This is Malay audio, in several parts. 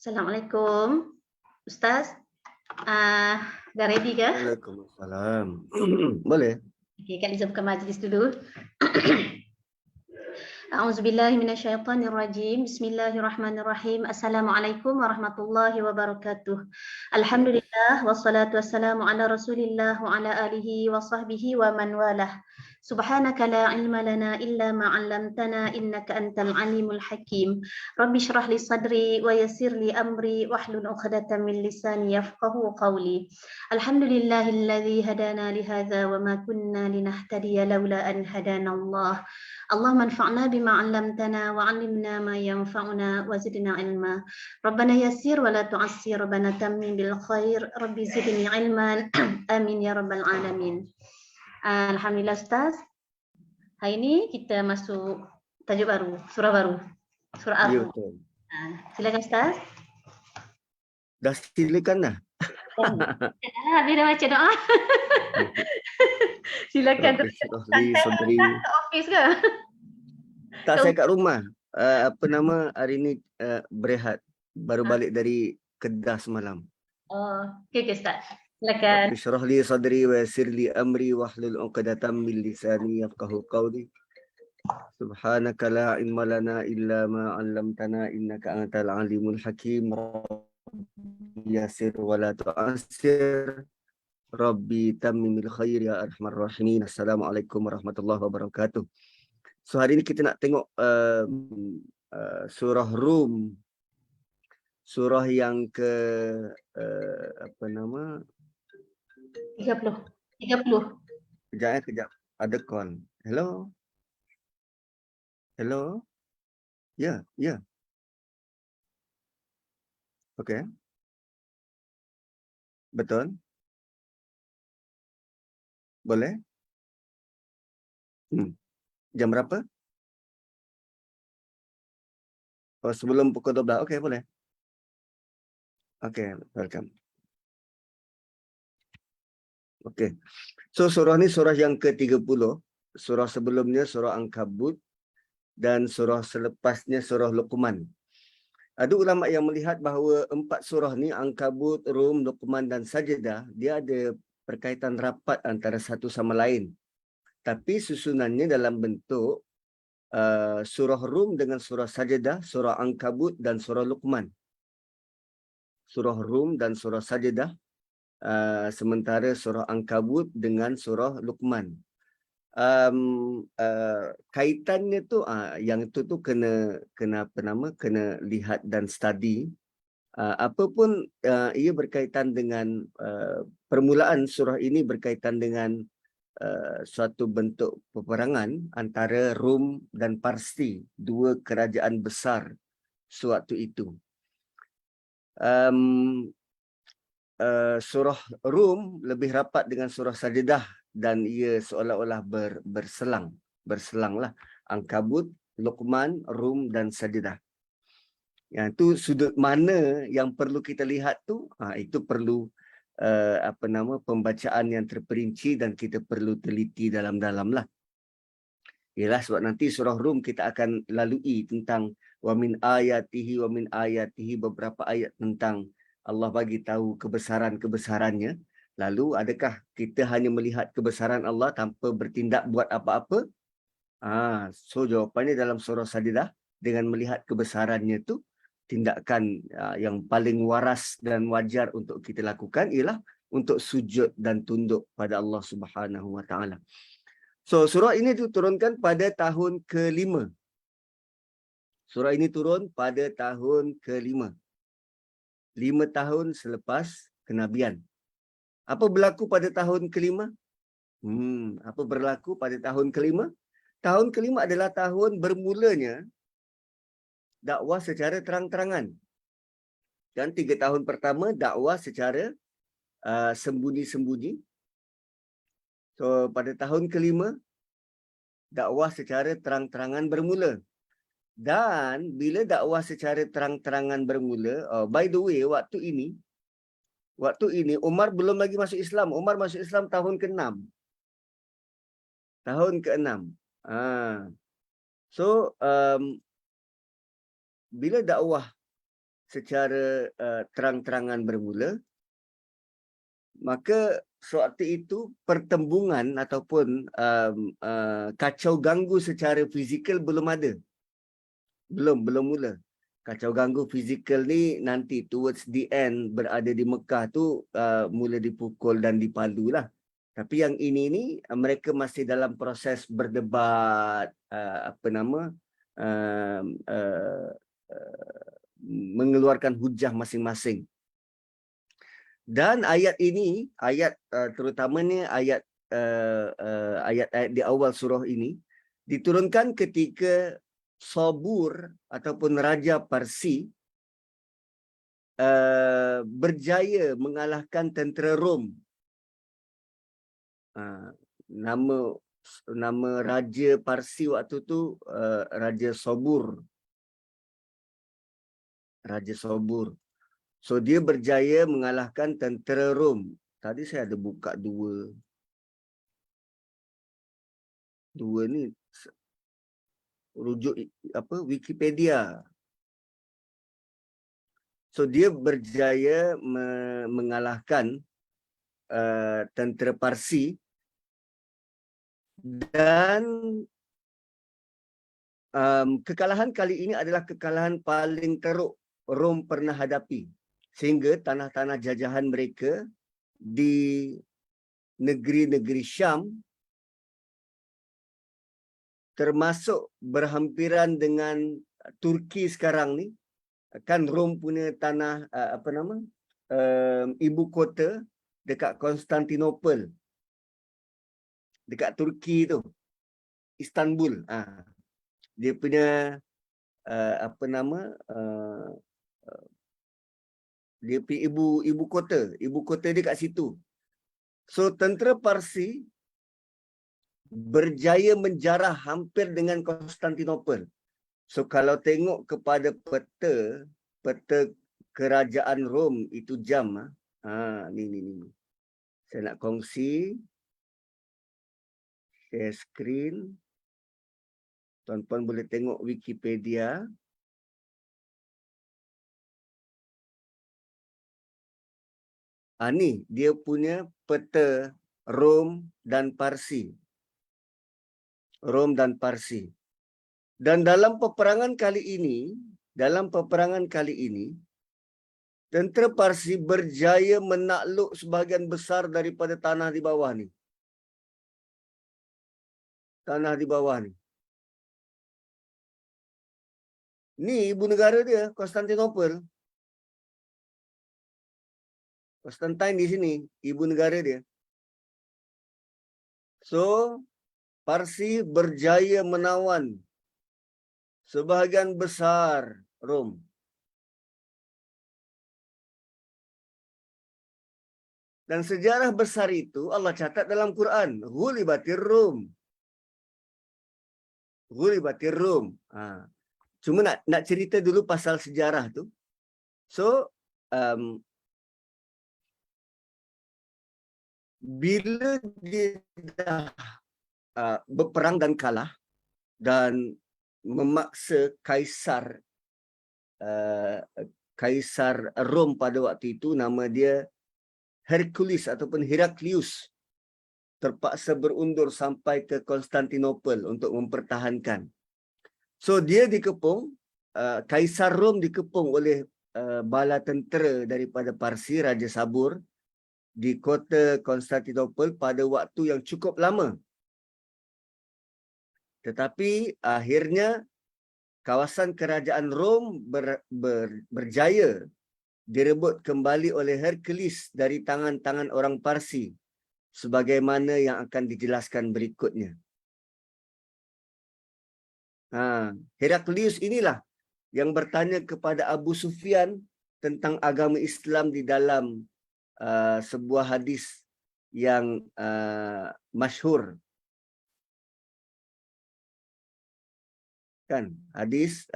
Assalamualaikum, Ustaz. Dah ready ke? Waalaikumsalam. Boleh? Okey, Kak Liza buka majlis dulu. A'udzubillahi minasyaitonirrajim. Bismillahirrahmanirrahim. Assalamualaikum warahmatullahi wabarakatuh. Alhamdulillah wassalatu wassalamu ala Rasulillah wa ala alihi wa sahbihi wa man walah. Subhanaka la ilma lana illa ma 'allamtana innaka antal alimul hakim. Rabbi shrah li sadri wa yassir li amri wahlul 'uqdatam min lisani yafqahu qawli. Alhamdulillahilladzi hadana li hadza wa ma kunna linahtadiya laula an hadana Allah. اللهم انفعنا بما علمتنا وعلمنا ما ينفعنا وزدنا علما ربنا يسر ولا تعسر ربنا تمم بالخير ربي زدني علما amin ya rabbal alamin. Alhamdulillah Ustaz, hari ini kita masuk tajuk baru, surah baru, surah Ya, Ar-Rum. betul. Silakan Ustaz. Dah silakan dah. Habis dah baca doa. Silakan. Rabbi shrah li sadri. Kat office ke? Tak, saya kat rumah. Hari ni berehat. Baru balik dari Kedah semalam. Oh, okey Ustaz. Silakan. Rabbi shrah li sadri wa yassir li amri wahlul 'uqdatam min lisani yafqahu qawli. Subhanaka la ilma lana illa ma 'allamtana innaka antal alimul hakim. Rabbi yassir wa la tu'assir. Rabbi tammimil khair ya arhamar rahimin. Assalamualaikum warahmatullahi wabarakatuh. So hari ni kita nak tengok surah Rum. Surah yang ke 30. 30. Kejap. Ada call. Hello. Ya. Okey. Betul. Boleh? Jam berapa? Oh, sebelum pukul 12. Okey, boleh. Okey, welcome. Okey. So surah ni surah yang ke-30. Surah sebelumnya surah Ankabut dan surah selepasnya surah Luqman. Ada ulama yang melihat bahawa 4 surah ni, Ankabut, Rum, Luqman dan Sajdah, dia ada perkaitan rapat antara satu sama lain. Tapi susunannya dalam bentuk surah Rum dengan surah Sajdah, surah Ankabut dan surah Luqman. Surah Rum dan surah Sajdah, sementara surah Ankabut dengan surah Luqman. Kaitannya tu yang itu tu kena lihat dan study. Apapun ia berkaitan dengan permulaan surah ini berkaitan dengan suatu bentuk peperangan antara Rom dan Parsi, dua kerajaan besar sewaktu itu. Surah Rum lebih rapat dengan surah Sajdah dan ia seolah-olah berselanglah. Ankabut, Luqman, Rum dan Sajdah. Yang tu sudut mana yang perlu kita lihat tu, itu perlu pembacaan yang terperinci dan kita perlu teliti dalam-dalam lah. Ialah sebab nanti surah Rum kita akan lalui tentang wa min ayatihi beberapa ayat tentang Allah bagi tahu kebesaran-kebesarannya. Lalu adakah kita hanya melihat kebesaran Allah tanpa bertindak buat apa-apa? So jawapannya dalam surah Sajdah, dengan melihat kebesarannya tu, tindakan yang paling waras dan wajar untuk kita lakukan ialah untuk sujud dan tunduk pada Allah Subhanahu Wa Taala. So surah ini diturunkan pada tahun ke-5. Surah ini turun pada tahun ke-5. 5 tahun selepas kenabian. Apa berlaku pada tahun ke-5? Apa berlaku pada tahun ke-5? Tahun ke-5 adalah tahun bermulanya dakwah secara terang-terangan. Dan 3 tahun pertama dakwah secara sembunyi-sembunyi. So pada tahun ke-5 dakwah secara terang-terangan bermula. Dan bila dakwah secara terang-terangan bermula, by the way, waktu ini Umar belum lagi masuk Islam. Umar masuk Islam tahun ke-6. Tahun ke-6. So bila dakwah secara terang-terangan bermula, maka sewaktu itu pertembungan ataupun kacau ganggu secara fizikal belum ada. Belum mula. Kacau ganggu fizikal ni nanti towards the end berada di Mekah tu mula dipukul dan dipalu lah. Tapi yang ini ni mereka masih dalam proses berdebat, mengeluarkan hujah masing-masing. Dan ayat ini, terutamanya ayat-ayat di awal surah ini diturunkan ketika Sabur ataupun Raja Parsi berjaya mengalahkan tentera Rom. Nama Raja Parsi waktu tu Raja Sabur. Raja Sabur. So dia berjaya mengalahkan tentera Rom. Tadi saya ada buka dua ni rujuk Wikipedia. So dia berjaya mengalahkan tentera Parsi dan kekalahan kali ini adalah kekalahan paling teruk Rom pernah hadapi, sehingga tanah-tanah jajahan mereka di negeri-negeri Syam termasuk berhampiran dengan Turki sekarang ni, kan Rom punya tanah ibu kota dekat Konstantinopel, dekat Turki tu, Istanbul. Dia punya dia punya ibu kota dia kat situ. So tentera Parsi berjaya menjarah hampir dengan Konstantinopel. So kalau tengok kepada peta kerajaan Rom itu jam, ni. Saya nak kongsi share screen. Tuan-tuan boleh tengok Wikipedia. Ni dia punya peta Rom dan Parsi. Rom dan Parsi. Dan dalam peperangan kali ini, tentera Parsi berjaya menakluk sebahagian besar daripada tanah di bawah ni. Tanah di bawah ni. Ni ibu negara dia, Konstantinopel. Konstantin di sini, ibu negara dia. So, Parsi berjaya menawan sebahagian besar Rom. Dan sejarah besar itu Allah catat dalam Quran. Ghulibatir Rum. Ghulibatir Rum. Cuma nak cerita dulu pasal sejarah tu. So, bila dia dah berperang dan kalah dan memaksa Kaisar Rom pada waktu itu, nama dia Hercules ataupun Heraklius, terpaksa berundur sampai ke Konstantinopel untuk mempertahankan. So dia dikepung, Kaisar Rom dikepung oleh bala tentera daripada Parsi, Raja Sabur, di kota Konstantinopel pada waktu yang cukup lama. Tetapi akhirnya kawasan kerajaan Rom berjaya direbut kembali oleh Hercules dari tangan-tangan orang Parsi, sebagaimana yang akan dijelaskan berikutnya. Heraklius inilah yang bertanya kepada Abu Sufyan tentang agama Islam di dalam sebuah hadis yang masyhur. Kan, hadis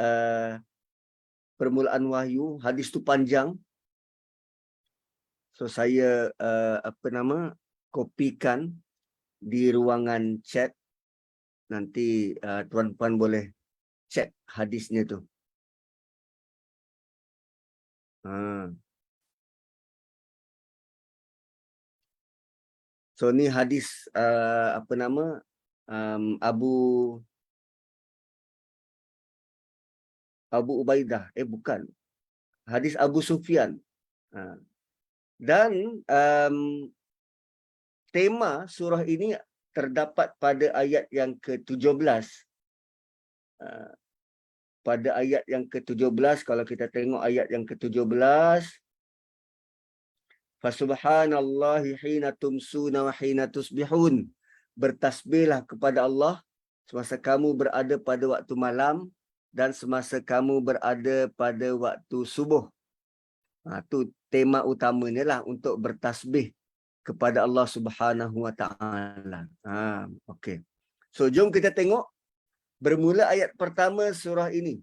permulaan wahyu, hadis tu panjang. So saya kopikan di ruangan chat. Nanti tuan-tuan boleh cek hadisnya tu. So ni hadis apa nama Abu Ubaidah. Bukan. Hadis Abu Sufyan. Dan tema surah ini terdapat pada ayat yang ke-17. Pada ayat yang ke-17, kalau kita tengok ayat yang ke-17, Fasubhanallahi hina tumsuna wa hina tusbihun. Bertasbihlah kepada Allah semasa kamu berada pada waktu malam dan semasa kamu berada pada waktu subuh. Itu tema utamanya lah, untuk bertasbih kepada Allah Subhanahu wa taala. Okey. So jom kita tengok bermula ayat pertama surah ini.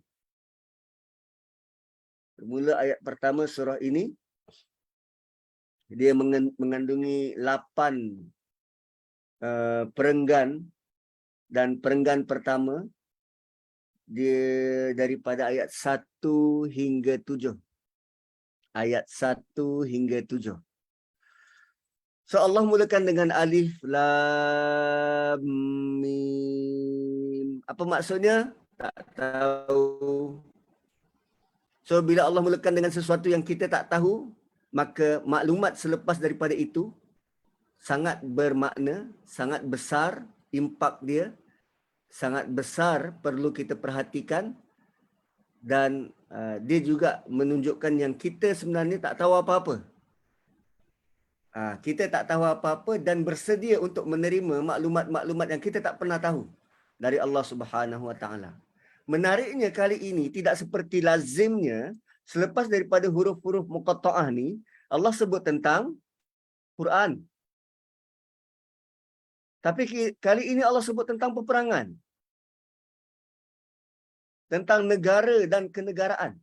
Bermula ayat pertama surah ini, dia mengandungi 8 perenggan, dan perenggan pertama dia daripada ayat 1 hingga 7. Ayat 1 hingga 7. So Allah mulakan dengan alif lam mim. Apa maksudnya? Tak tahu. So bila Allah mulakan dengan sesuatu yang kita tak tahu, maka maklumat selepas daripada itu sangat bermakna, sangat besar, impak dia sangat besar, perlu kita perhatikan. Dan dia juga menunjukkan yang kita sebenarnya tak tahu apa-apa. Kita tak tahu apa-apa dan bersedia untuk menerima maklumat-maklumat yang kita tak pernah tahu dari Allah Subhanahu wa taala. Menariknya kali ini tidak seperti lazimnya selepas daripada huruf-huruf muqatta'ah ni, Allah sebut tentang Quran. Tapi kali ini Allah sebut tentang peperangan. Tentang negara dan kenegaraan.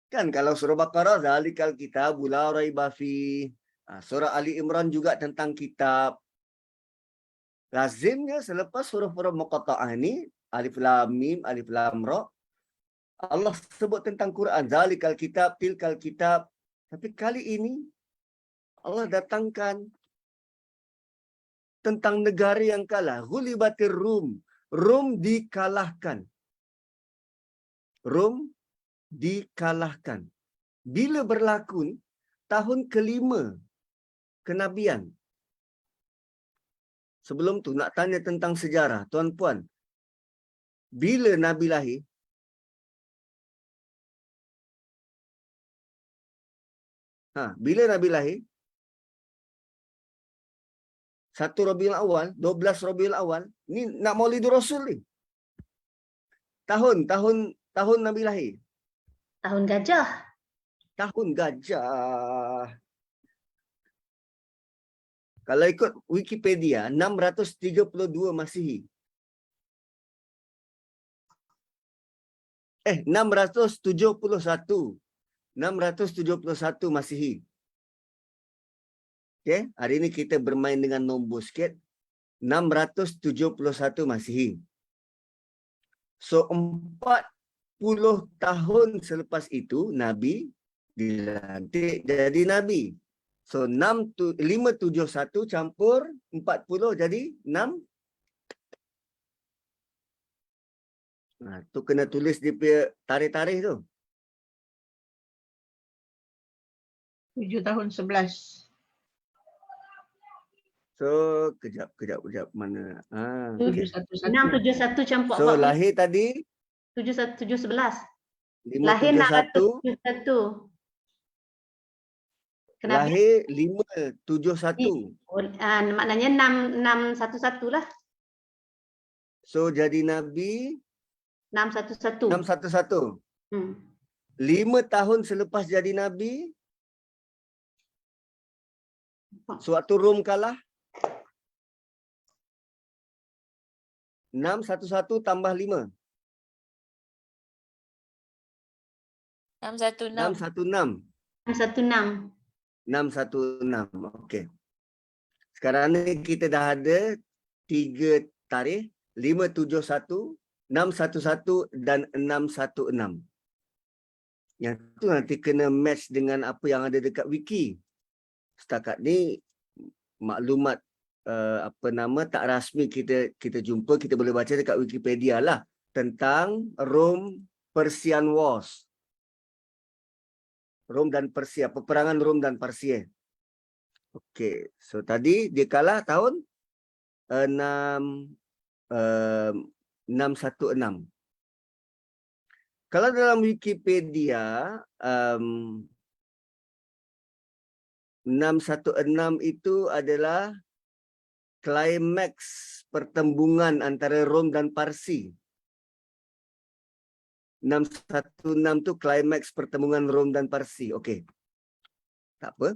Kan kalau surah Baqarah, zalikal kitabu la raiba fi. Surah Ali Imran juga tentang kitab. Lazimnya selepas huruf-huruf muqatta'ah ni, alif lam mim, alif lam ra, Allah sebut tentang Quran, zalikal kitab, tilkal kitab. Tapi kali ini Allah datangkan tentang negara yang kalah. Ghulibatir Rum. Rum dikalahkan. Rum dikalahkan. Bila berlaku? Tahun ke-5 kenabian. Sebelum tu nak tanya tentang sejarah. Tuan-puan, bila Nabi lahir? Bila Nabi lahir? 1 Rabiul Awal, 12 Rabiul Awal. Ni nak Maulidur Rasul ni. Tahun Nabi lahir. Tahun gajah. Tahun gajah. Kalau ikut Wikipedia, 632 Masihi. 671. 671 Masihi. Okay, hari ini kita bermain dengan nombor sikit. 671 Masihi. So 40 tahun selepas itu Nabi dilantik jadi Nabi. So 571 campur 40 jadi 6. Tu kena tulis dia punya tarikh-tarikh tu. 7 tahun 11. So kejap mana? Okay. 671 campur 40. So lahir tadi 711. Lahir 671. Kenapa? Lahir 571. Maknanya 611 lah. So jadi Nabi 611. 611. 5 tahun selepas jadi Nabi, sewaktu Rom kalah, 611 tambah 5. 616. 616. Okey. Sekarang ni kita dah ada 3 tarikh, 571, 611 dan 616. Yang tu nanti kena match dengan apa yang ada dekat wiki. Setakat ni maklumat tak rasmi kita jumpa, kita boleh baca dekat Wikipedia lah tentang Rome Persian Wars. Rom dan Persia, peperangan Rom dan Persia. Okey, so tadi dia kalah tahun 616. Kalau dalam Wikipedia 616 itu adalah klimaks pertembungan antara Rom dan Parsi. 616 tu klimaks pertembungan Rom dan Parsi. Okey. Tak apa.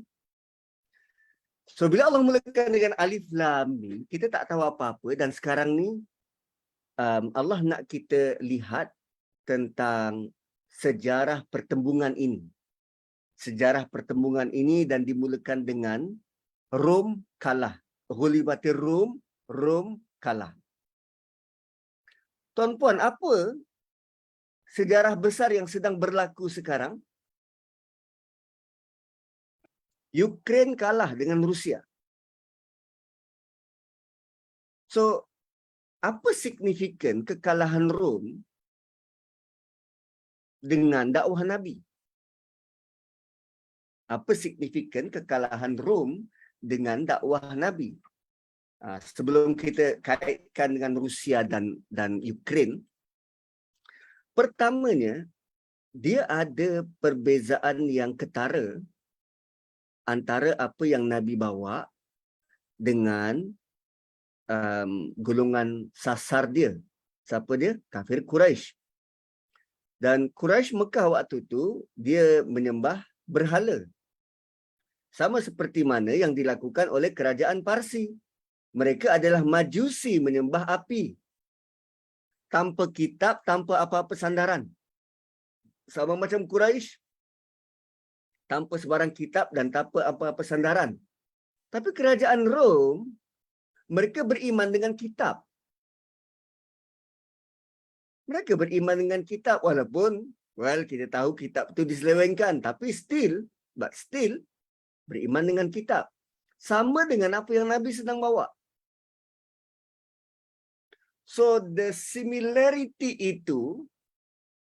So bila Allah mulakan dengan alif lam mim, kita tak tahu apa-apa dan sekarang ni Allah nak kita lihat tentang sejarah pertembungan ini. Sejarah pertembungan ini dan dimulakan dengan Rom kalah. Ghulibatir Rom, Rom kalah. Tuan-puan, apa sejarah besar yang sedang berlaku sekarang? Ukraine kalah dengan Rusia. So, apa signifikan kekalahan Rom dengan dakwah Nabi? Apa signifikan kekalahan Rom dengan dakwah Nabi? Sebelum kita kaitkan dengan Rusia dan Ukraine, pertamanya, dia ada perbezaan yang ketara antara apa yang Nabi bawa dengan golongan sasar dia. Siapa dia? Kafir Quraisy. Dan Quraisy Mekah waktu tu, dia menyembah berhala. Sama seperti mana yang dilakukan oleh kerajaan Parsi. Mereka adalah majusi menyembah api. Tanpa kitab, tanpa apa-apa sandaran. Sama macam Quraisy. Tanpa sebarang kitab dan tanpa apa-apa sandaran. Tapi kerajaan Rom, mereka beriman dengan kitab. Mereka beriman dengan kitab walaupun, kita tahu kitab itu diselewengkan. Tapi still, beriman dengan kitab. Sama dengan apa yang Nabi sedang bawa. So, the similarity itu,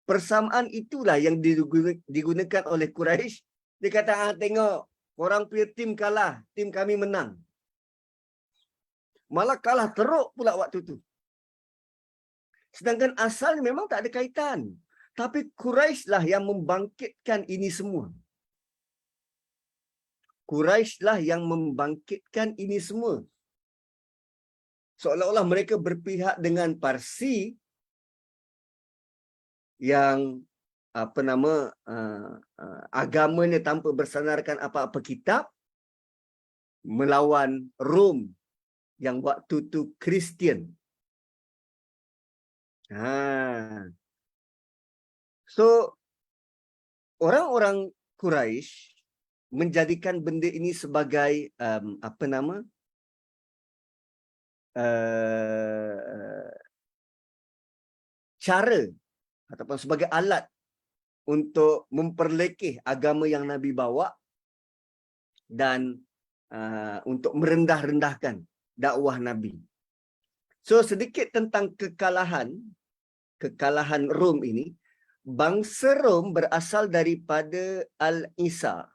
persamaan itulah yang digunakan oleh Quraisy. Dia kata, tengok, korang punya tim kalah, tim kami menang. Malah kalah teruk pula waktu tu. Sedangkan asalnya memang tak ada kaitan. Tapi Quraisy lah yang membangkitkan ini semua. Quraisy lah yang membangkitkan ini semua. Seolah-olah mereka berpihak dengan Parsi yang agamanya tanpa bersandarkan apa-apa kitab melawan Rom yang waktu tu Kristian. So orang-orang Quraisy menjadikan benda ini sebagai cara ataupun sebagai alat untuk memperlekeh agama yang Nabi bawa dan untuk merendah-rendahkan dakwah Nabi. So sedikit tentang kekalahan Rom ini. Bangsa Rom berasal daripada Al-Isa.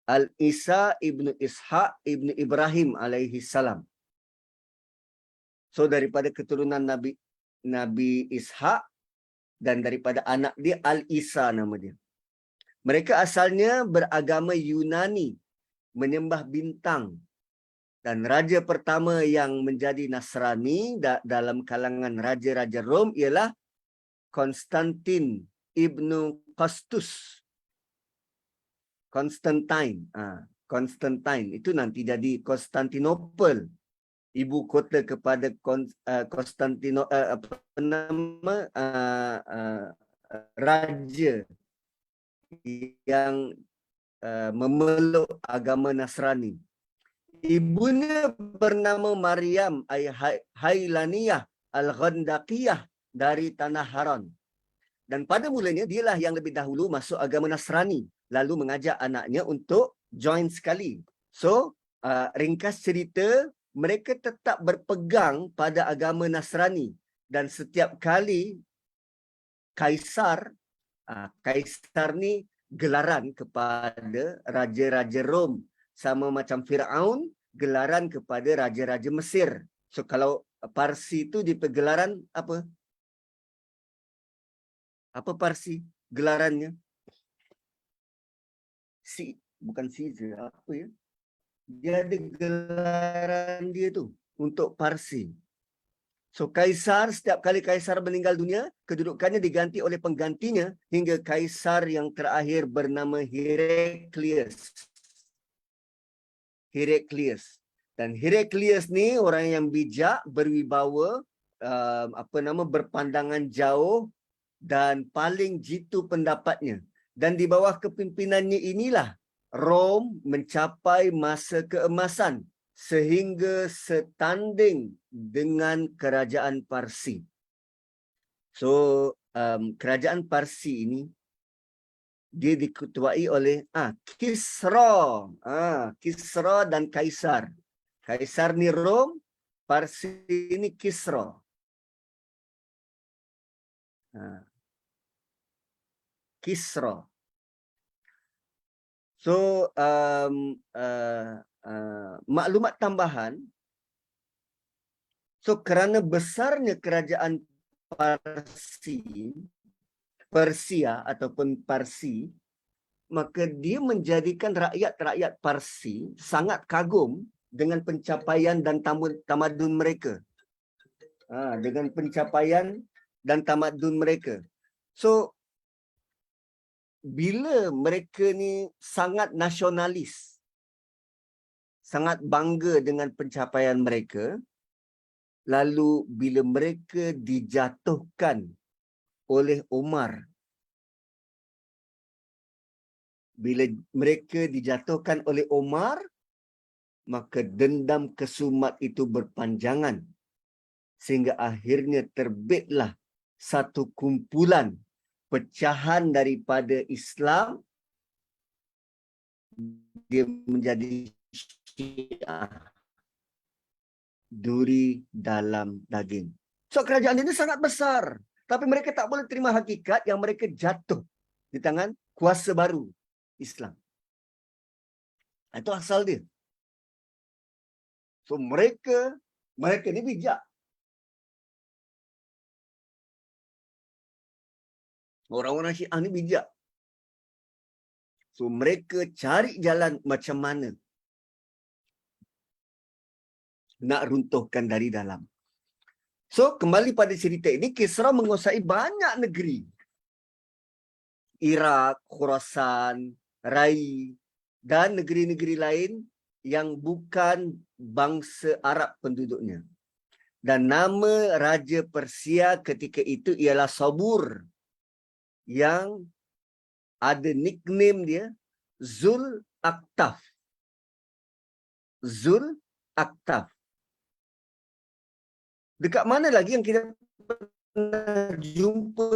Al-Isa ibnu Ishaq ibnu Ibrahim alaihi salam. So daripada keturunan Nabi Ishaq dan daripada anak dia Al-Isa nama dia. Mereka asalnya beragama Yunani, menyembah bintang. Dan raja pertama yang menjadi Nasrani dalam kalangan raja-raja Rom ialah Konstantin ibnu Qustus. Constantine itu nanti jadi Konstantinopel, ibu kota kepada raja yang memeluk agama Nasrani. Ibunya bernama Maryam Hailaniyah Al-Ghandaqiyah dari tanah Haran. Dan pada mulanya dialah yang lebih dahulu masuk agama Nasrani, lalu mengajak anaknya untuk join sekali. So, ringkas cerita, mereka tetap berpegang pada agama Nasrani. Dan setiap kali Kaisar ni gelaran kepada raja-raja Rom. Sama macam Firaun, gelaran kepada raja-raja Mesir. So, kalau Parsi itu dipergelaran apa? Apa Parsi gelarannya? Bukan Caesar, apa ya? Dia ada gelaran dia tu untuk Parsi. So Kaisar, setiap kali Kaisar meninggal dunia, kedudukannya diganti oleh penggantinya hingga Kaisar yang terakhir bernama Heraklius. Dan Heraklius ni orang yang bijak, berwibawa, berpandangan jauh dan paling jitu pendapatnya. Dan di bawah kepimpinannya inilah Rom mencapai masa keemasan sehingga setanding dengan kerajaan Parsi. So, kerajaan Parsi ini dia diketuai oleh Kisra. Kisra dan Kaisar. Kaisar ni Rom, Parsi ini Kisra. Kisra. So, maklumat tambahan. So, kerana besarnya kerajaan Persia ataupun Parsi, maka dia menjadikan rakyat-rakyat Parsi sangat kagum dengan pencapaian dan tamadun mereka. Dengan pencapaian dan tamadun mereka. So, bila mereka ni sangat nasionalis, sangat bangga dengan pencapaian mereka, lalu bila mereka dijatuhkan oleh Umar, maka dendam kesumat itu berpanjangan. Sehingga akhirnya terbitlah satu kumpulan pecahan daripada Islam, dia menjadi Syiah, duri dalam daging. So kerajaan ini sangat besar, tapi mereka tak boleh terima hakikat yang mereka jatuh di tangan kuasa baru Islam. Itu asal dia. So mereka ni bijak. Orang-orang Syiah ni bijak. So mereka cari jalan macam mana nak runtuhkan dari dalam. So kembali pada cerita ini, Kisra menguasai banyak negeri. Iraq, Khurasan, Rai dan negeri-negeri lain yang bukan bangsa Arab penduduknya. Dan nama Raja Persia ketika itu ialah Sabur, yang ada nickname dia Zul Aktaf. Zul Aktaf. Dekat mana lagi yang kita pernah jumpa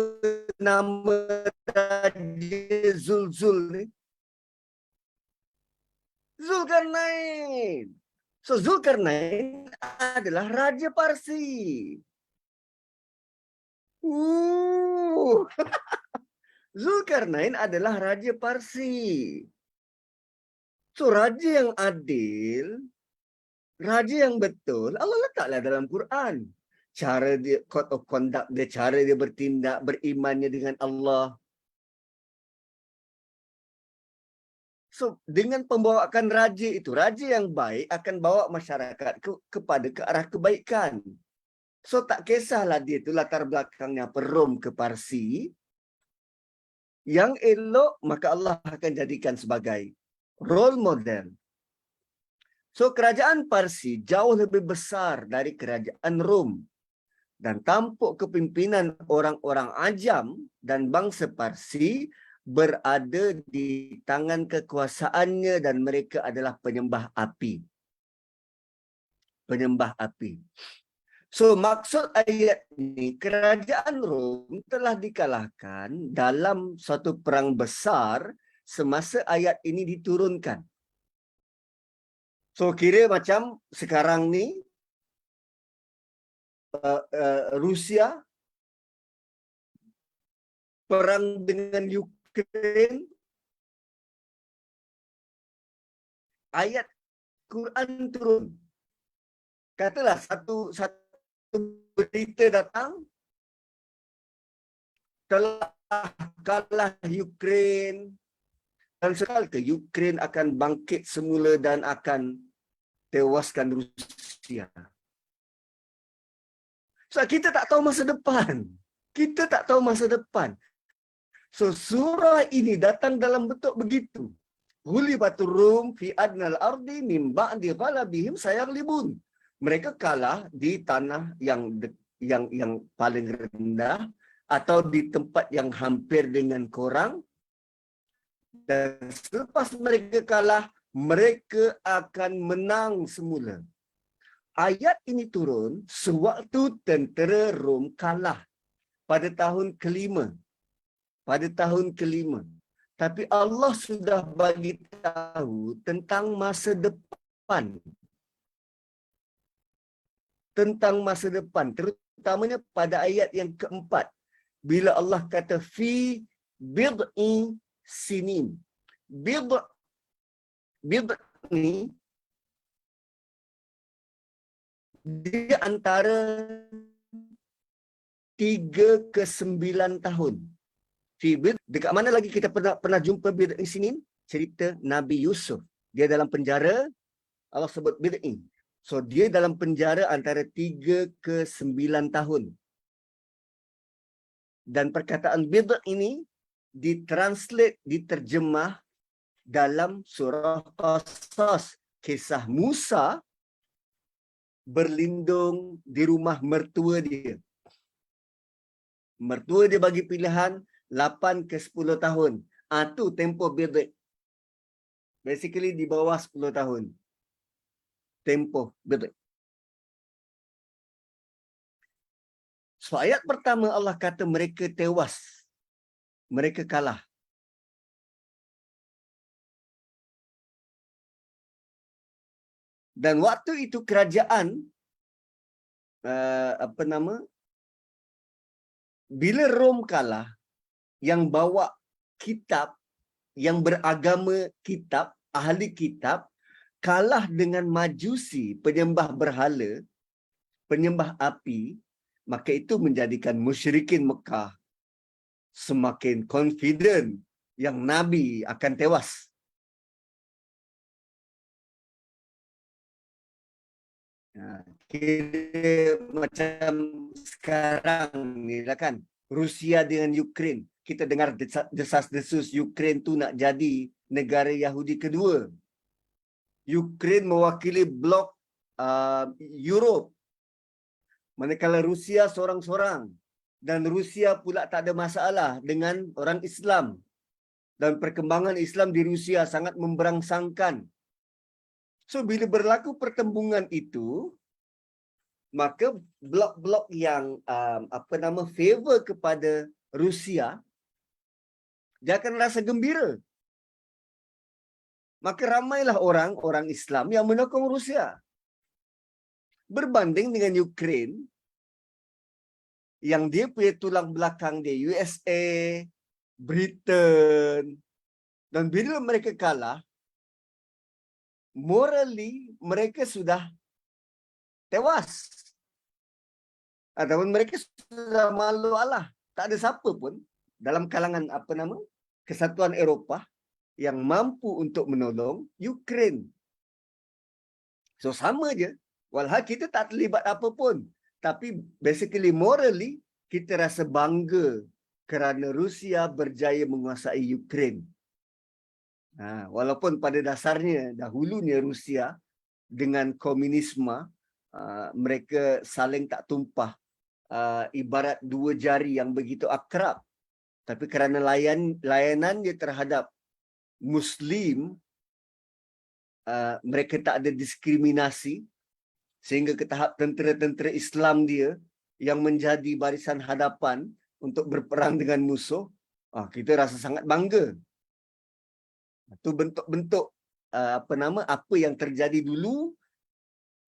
nama Raja Zul ni? Zulkarnain. So Zulkarnain adalah Raja Parsi. Zulkarnain adalah Raja Parsi. So raja yang adil, raja yang betul, Allah letaklah dalam Quran. Cara dia, code of conduct dia, cara dia bertindak, berimannya dengan Allah. So, dengan pembawaan raja itu, raja yang baik akan bawa masyarakat kepada ke arah kebaikan. So, tak kisahlah dia itu latar belakangnya Rom ke Parsi. Yang elok, maka Allah akan jadikan sebagai role model. So, kerajaan Parsi jauh lebih besar dari kerajaan Rom. Dan tampuk kepimpinan orang-orang Ajam dan bangsa Parsi berada di tangan kekuasaannya dan mereka adalah penyembah api. Penyembah api. So maksud ayat ini, kerajaan Rom telah dikalahkan dalam suatu perang besar semasa ayat ini diturunkan. So kira macam sekarang ni Rusia perang dengan Ukraine, ayat Quran turun. Katalah satu berita datang, telah kalah Ukraine, dan sekali ke Ukraine akan bangkit semula dan akan tewaskan Rusia. So kita tak tahu masa depan. Kita tak tahu masa depan. So surah ini datang dalam bentuk begitu. Ghulibatur Rum fi adnal ardi min ba'di ghalabihim sayaghlibun. Mereka kalah di tanah yang paling rendah atau di tempat yang hampir dengan korang, dan selepas mereka kalah, mereka akan menang semula. Ayat ini turun sewaktu tentera Rom kalah pada tahun kelima. Tapi Allah sudah bagi tahu tentang masa depan. Terutamanya pada ayat yang keempat. Bila Allah kata fi bid'i sinin. Bid' ni dia antara 3 ke 9 tahun. Dekat mana lagi kita pernah jumpa bid'i sinin? Cerita Nabi Yusuf. Dia dalam penjara, Allah sebut bid'i. So dia dalam penjara antara 3 ke 9 tahun. Dan perkataan bid' ini diterjemah dalam surah Qasas. Kisah Musa berlindung di rumah mertua dia. Mertua dia bagi pilihan 8 ke 10 tahun. Itu tempoh bid'. Basically di bawah 10 tahun. Tempoh bid'. So ayat pertama Allah kata mereka tewas. Mereka kalah. Dan waktu itu kerajaan bila Rom kalah, yang bawa kitab, yang beragama kitab, ahli kitab, kalah dengan majusi, penyembah berhala, penyembah api, maka itu menjadikan musyrikin Mekah semakin confident yang Nabi akan tewas. Kira macam sekarang ni lah kan, Rusia dengan Ukraine. Kita dengar desas-desus Ukraine tu nak jadi negara Yahudi kedua. Ukraine mewakili blok Europe. Manakala Rusia sorang-sorang. Dan Rusia pula tak ada masalah dengan orang Islam. Dan perkembangan Islam di Rusia sangat memberangsangkan. So bila berlaku pertembungan itu, maka blok-blok yang favor kepada Rusia, dia akan rasa gembira. Maka ramailah orang Islam yang menokong Rusia. Berbanding dengan Ukraine, yang dia punya tulang belakang dia, USA, Britain, dan bila mereka kalah, morally mereka sudah tewas. Ataupun mereka sudah malu Allah. Tak ada siapa pun dalam kalangan Kesatuan Eropah yang mampu untuk menolong Ukraine. So sama je. Walhal kita tak terlibat apa pun. Tapi basically morally kita rasa bangga kerana Rusia berjaya menguasai Ukraine. Walaupun pada dasarnya dahulunya Rusia dengan komunisme mereka saling tak tumpah, ibarat dua jari yang begitu akrab. Tapi kerana layanan dia terhadap Muslim, mereka tak ada diskriminasi. sehingga ke tahap tentera-tentera Islam dia yang menjadi barisan hadapan untuk berperang dengan musuh, kita rasa sangat bangga. Itu bentuk-bentuk apa yang terjadi dulu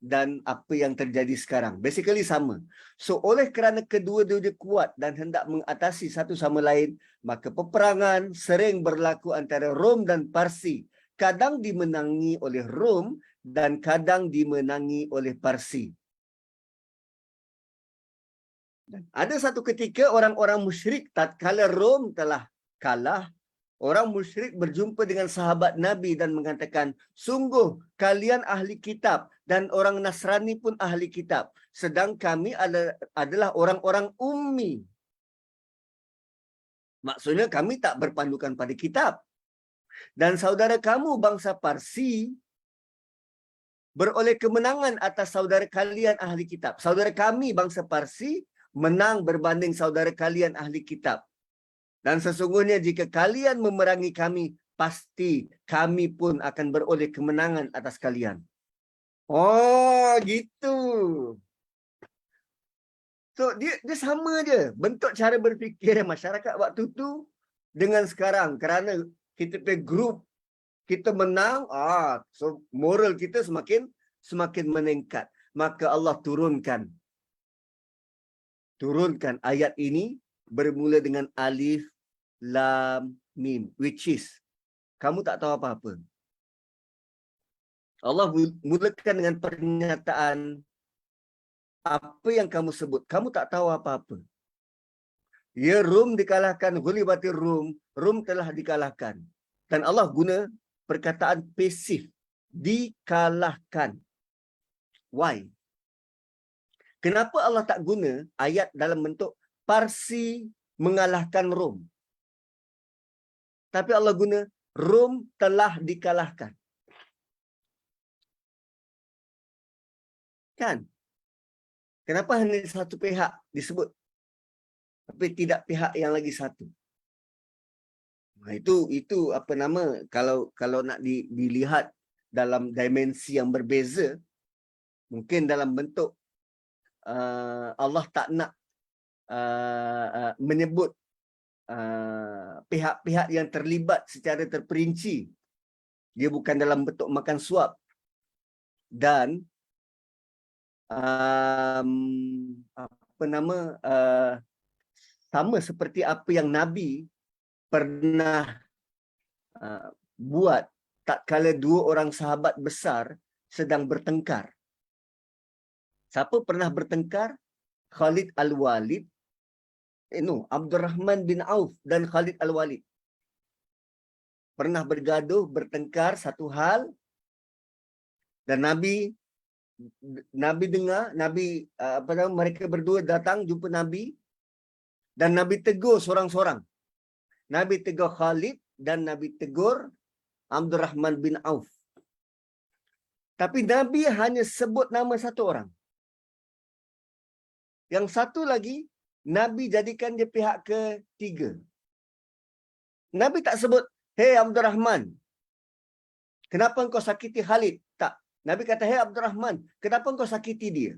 dan apa yang terjadi sekarang. Basically sama. So oleh kerana kedua-duanya kuat dan hendak mengatasi satu sama lain, maka peperangan sering berlaku antara Rom dan Parsi. Kadang dimenangi oleh Rom dan kadang dimenangi oleh Parsi. Dan ada satu ketika orang-orang musyrik tatkala Rom telah kalah, orang musyrik berjumpa dengan sahabat Nabi dan mengatakan, sungguh kalian ahli kitab dan orang Nasrani pun ahli kitab, sedang kami adalah orang-orang ummi. Maksudnya kami tak berpandukan pada kitab. Dan saudara kamu bangsa Parsi beroleh kemenangan atas saudara kalian ahli kitab. Saudara kami bangsa Parsi menang berbanding saudara kalian ahli kitab. Dan sesungguhnya jika kalian memerangi kami, pasti kami pun akan beroleh kemenangan atas kalian. Oh, gitu. So, dia sama je. Bentuk cara berfikir masyarakat waktu tu dengan sekarang. Kerana kita punya group, kita menang, so moral kita semakin meningkat. Maka Allah turunkan ayat ini bermula dengan alif, lam, mim, which is kamu tak tahu apa-apa. Allah mulakan dengan pernyataan apa yang kamu sebut, kamu tak tahu apa-apa. Ya, Rum dikalahkan, ghulibatir Rum, Rum telah dikalahkan. Dan Allah guna perkataan pasif, dikalahkan. Why? Kenapa Allah tak guna ayat dalam bentuk Parsi mengalahkan Rom? Tapi Allah guna Rom telah dikalahkan. Kan? Kenapa hanya satu pihak disebut? Tapi tidak pihak yang lagi satu. Nah, itu apa nama, kalau nak dilihat dalam dimensi yang berbeza, mungkin dalam bentuk Allah tak nak menyebut pihak-pihak yang terlibat secara terperinci. Dia bukan dalam bentuk makan suap. Dan apa nama, sama seperti apa yang Nabi pernah buat tak kala dua orang sahabat besar sedang bertengkar. Siapa pernah bertengkar? Khalid Al-Walid, Abdurrahman bin Auf dan Khalid Al-Walid. Pernah bergaduh, bertengkar satu hal, dan Nabi dengar, mereka berdua datang jumpa Nabi, dan Nabi tegur seorang-seorang. Nabi tegur Khalid dan Nabi tegur Abdurrahman bin Auf. Tapi Nabi hanya sebut nama satu orang. Yang satu lagi, Nabi jadikan dia pihak ketiga. Nabi tak sebut, "Hei Abdurrahman, kenapa engkau sakiti Khalid?" Tak. Nabi kata, "Hei Abdurrahman, kenapa engkau sakiti dia?"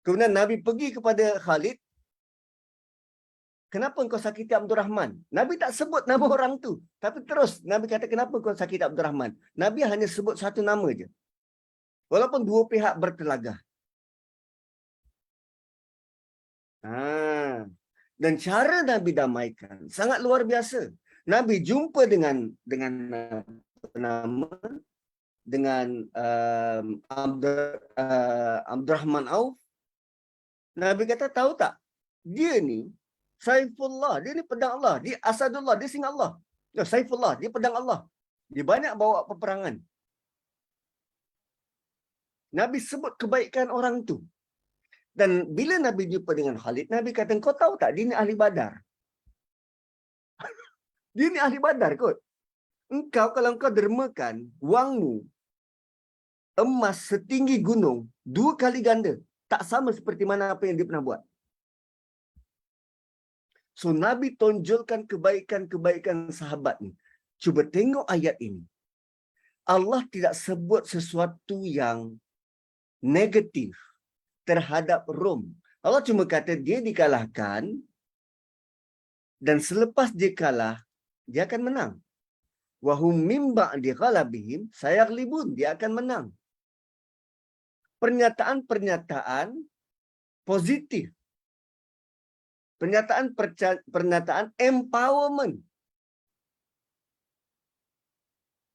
Kemudian Nabi pergi kepada Khalid, "Kenapa engkau sakiti Abdurrahman?" Nabi tak sebut nama orang tu. Tapi terus Nabi kata, "Kenapa engkau sakiti Abdurrahman?" Nabi hanya sebut satu nama je. Walaupun dua pihak bertelagah. Dan cara Nabi damaikan sangat luar biasa. Nabi jumpa dengan Abdurrahman Auf. Nabi kata, "Tahu tak? Dia ni Saifullah, dia ni pedang Allah, dia Asadullah, dia singa Allah. Saifullah, dia pedang Allah. Dia banyak bawa peperangan." Nabi sebut kebaikan orang tu. Dan bila Nabi jumpa dengan Khalid, Nabi kata, "Kau tahu tak, dia ni ahli Badar." Dia ni ahli Badar kot. Engkau kalau engkau dermakan wangmu emas setinggi gunung, 2 kali ganda. Tak sama seperti mana apa yang dia pernah buat. So Nabi tonjolkan kebaikan-kebaikan sahabat ni. Cuba tengok ayat ini. Allah tidak sebut sesuatu yang negatif terhadap Rom. Allah cuma kata dia dikalahkan dan selepas dia kalah, dia akan menang. Wahum mim ba'di ghalabihim sayaglibun, dia akan menang. Pernyataan-pernyataan positif. Pernyataan empowerment.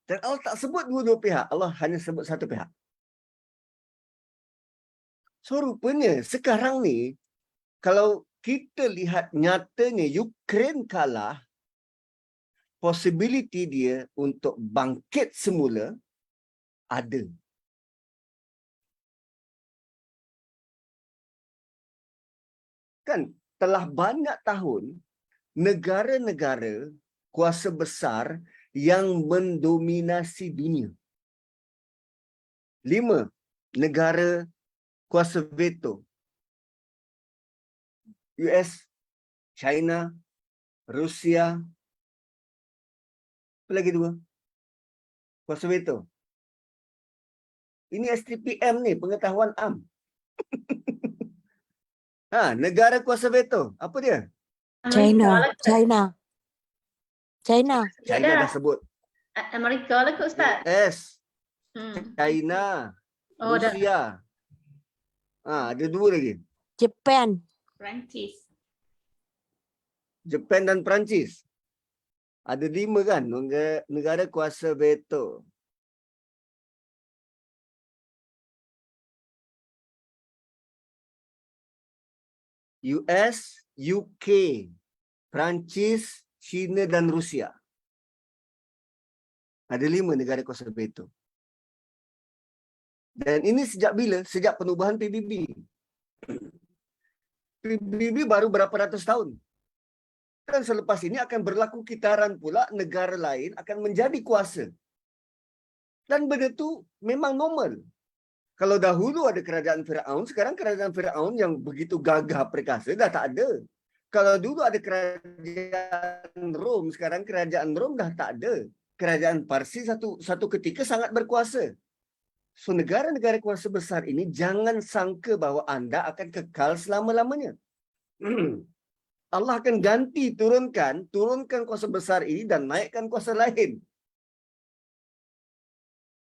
Dan Allah tak sebut dua-dua pihak. Allah hanya sebut satu pihak. So, rupanya sekarang ni, kalau kita lihat nyatanya Ukraine kalah, possibility dia untuk bangkit semula ada. Kan telah banyak tahun negara-negara kuasa besar yang mendominasi dunia. 5 negara kuasa veto. US, China, Rusia. Apa lagi 2? Kuasa veto. Ini STPM ni, pengetahuan am. Negara kuasa veto. Apa dia? China, Amerika lah kot. China, China. China Dah. dah sebut. Amerika lah kot, Ustaz. US, Hmm. China, Oh, dah. Rusia. Ada 2 lagi. Japan. Perancis. Jepun dan Perancis. Ada 5 kan negara kuasa veto. US, UK, Perancis, China dan Rusia. Ada 5 negara kuasa veto. Dan ini sejak bila? Sejak penubuhan PBB. PBB baru berapa ratus tahun. Dan selepas ini akan berlaku kitaran pula, negara lain akan menjadi kuasa. Dan benda tu memang normal. Kalau dahulu ada kerajaan Firaun, sekarang kerajaan Firaun yang begitu gagah perkasa dah tak ada. Kalau dulu ada kerajaan Rom, sekarang kerajaan Rom dah tak ada. Kerajaan Parsi satu ketika sangat berkuasa. So negara-negara kuasa besar ini jangan sangka bahawa anda akan kekal selama-lamanya. Allah akan ganti, turunkan kuasa besar ini dan naikkan kuasa lain.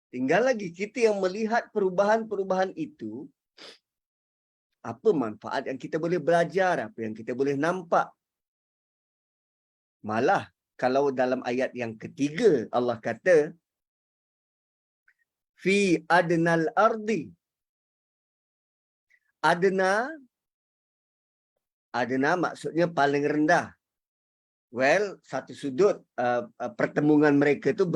Tinggal lagi kita yang melihat perubahan-perubahan itu, apa manfaat yang kita boleh belajar, apa yang kita boleh nampak. Malah kalau dalam ayat yang ketiga Allah kata fi adnal ardi. Adna maksudnya paling rendah. Well, satu sudut pertemuan mereka itu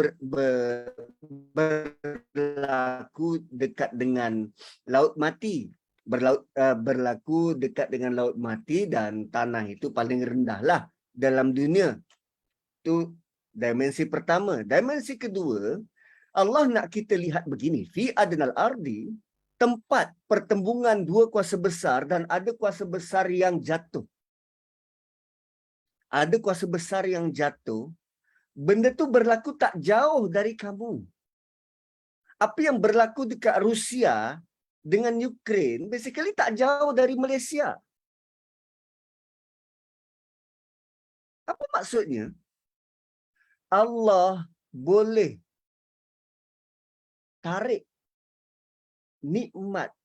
berlaku dekat dengan laut mati. Berlaku dekat dengan laut mati dan tanah itu paling rendah lah dalam dunia. Itu dimensi pertama. Dimensi kedua, Allah nak kita lihat begini. Fi adnal ardi, tempat pertembungan 2 kuasa besar dan ada kuasa besar yang jatuh. Ada kuasa besar yang jatuh, benda tu berlaku tak jauh dari kamu. Apa yang berlaku dekat Rusia dengan Ukraine, basically tak jauh dari Malaysia. Apa maksudnya? Allah boleh tarik nikmat,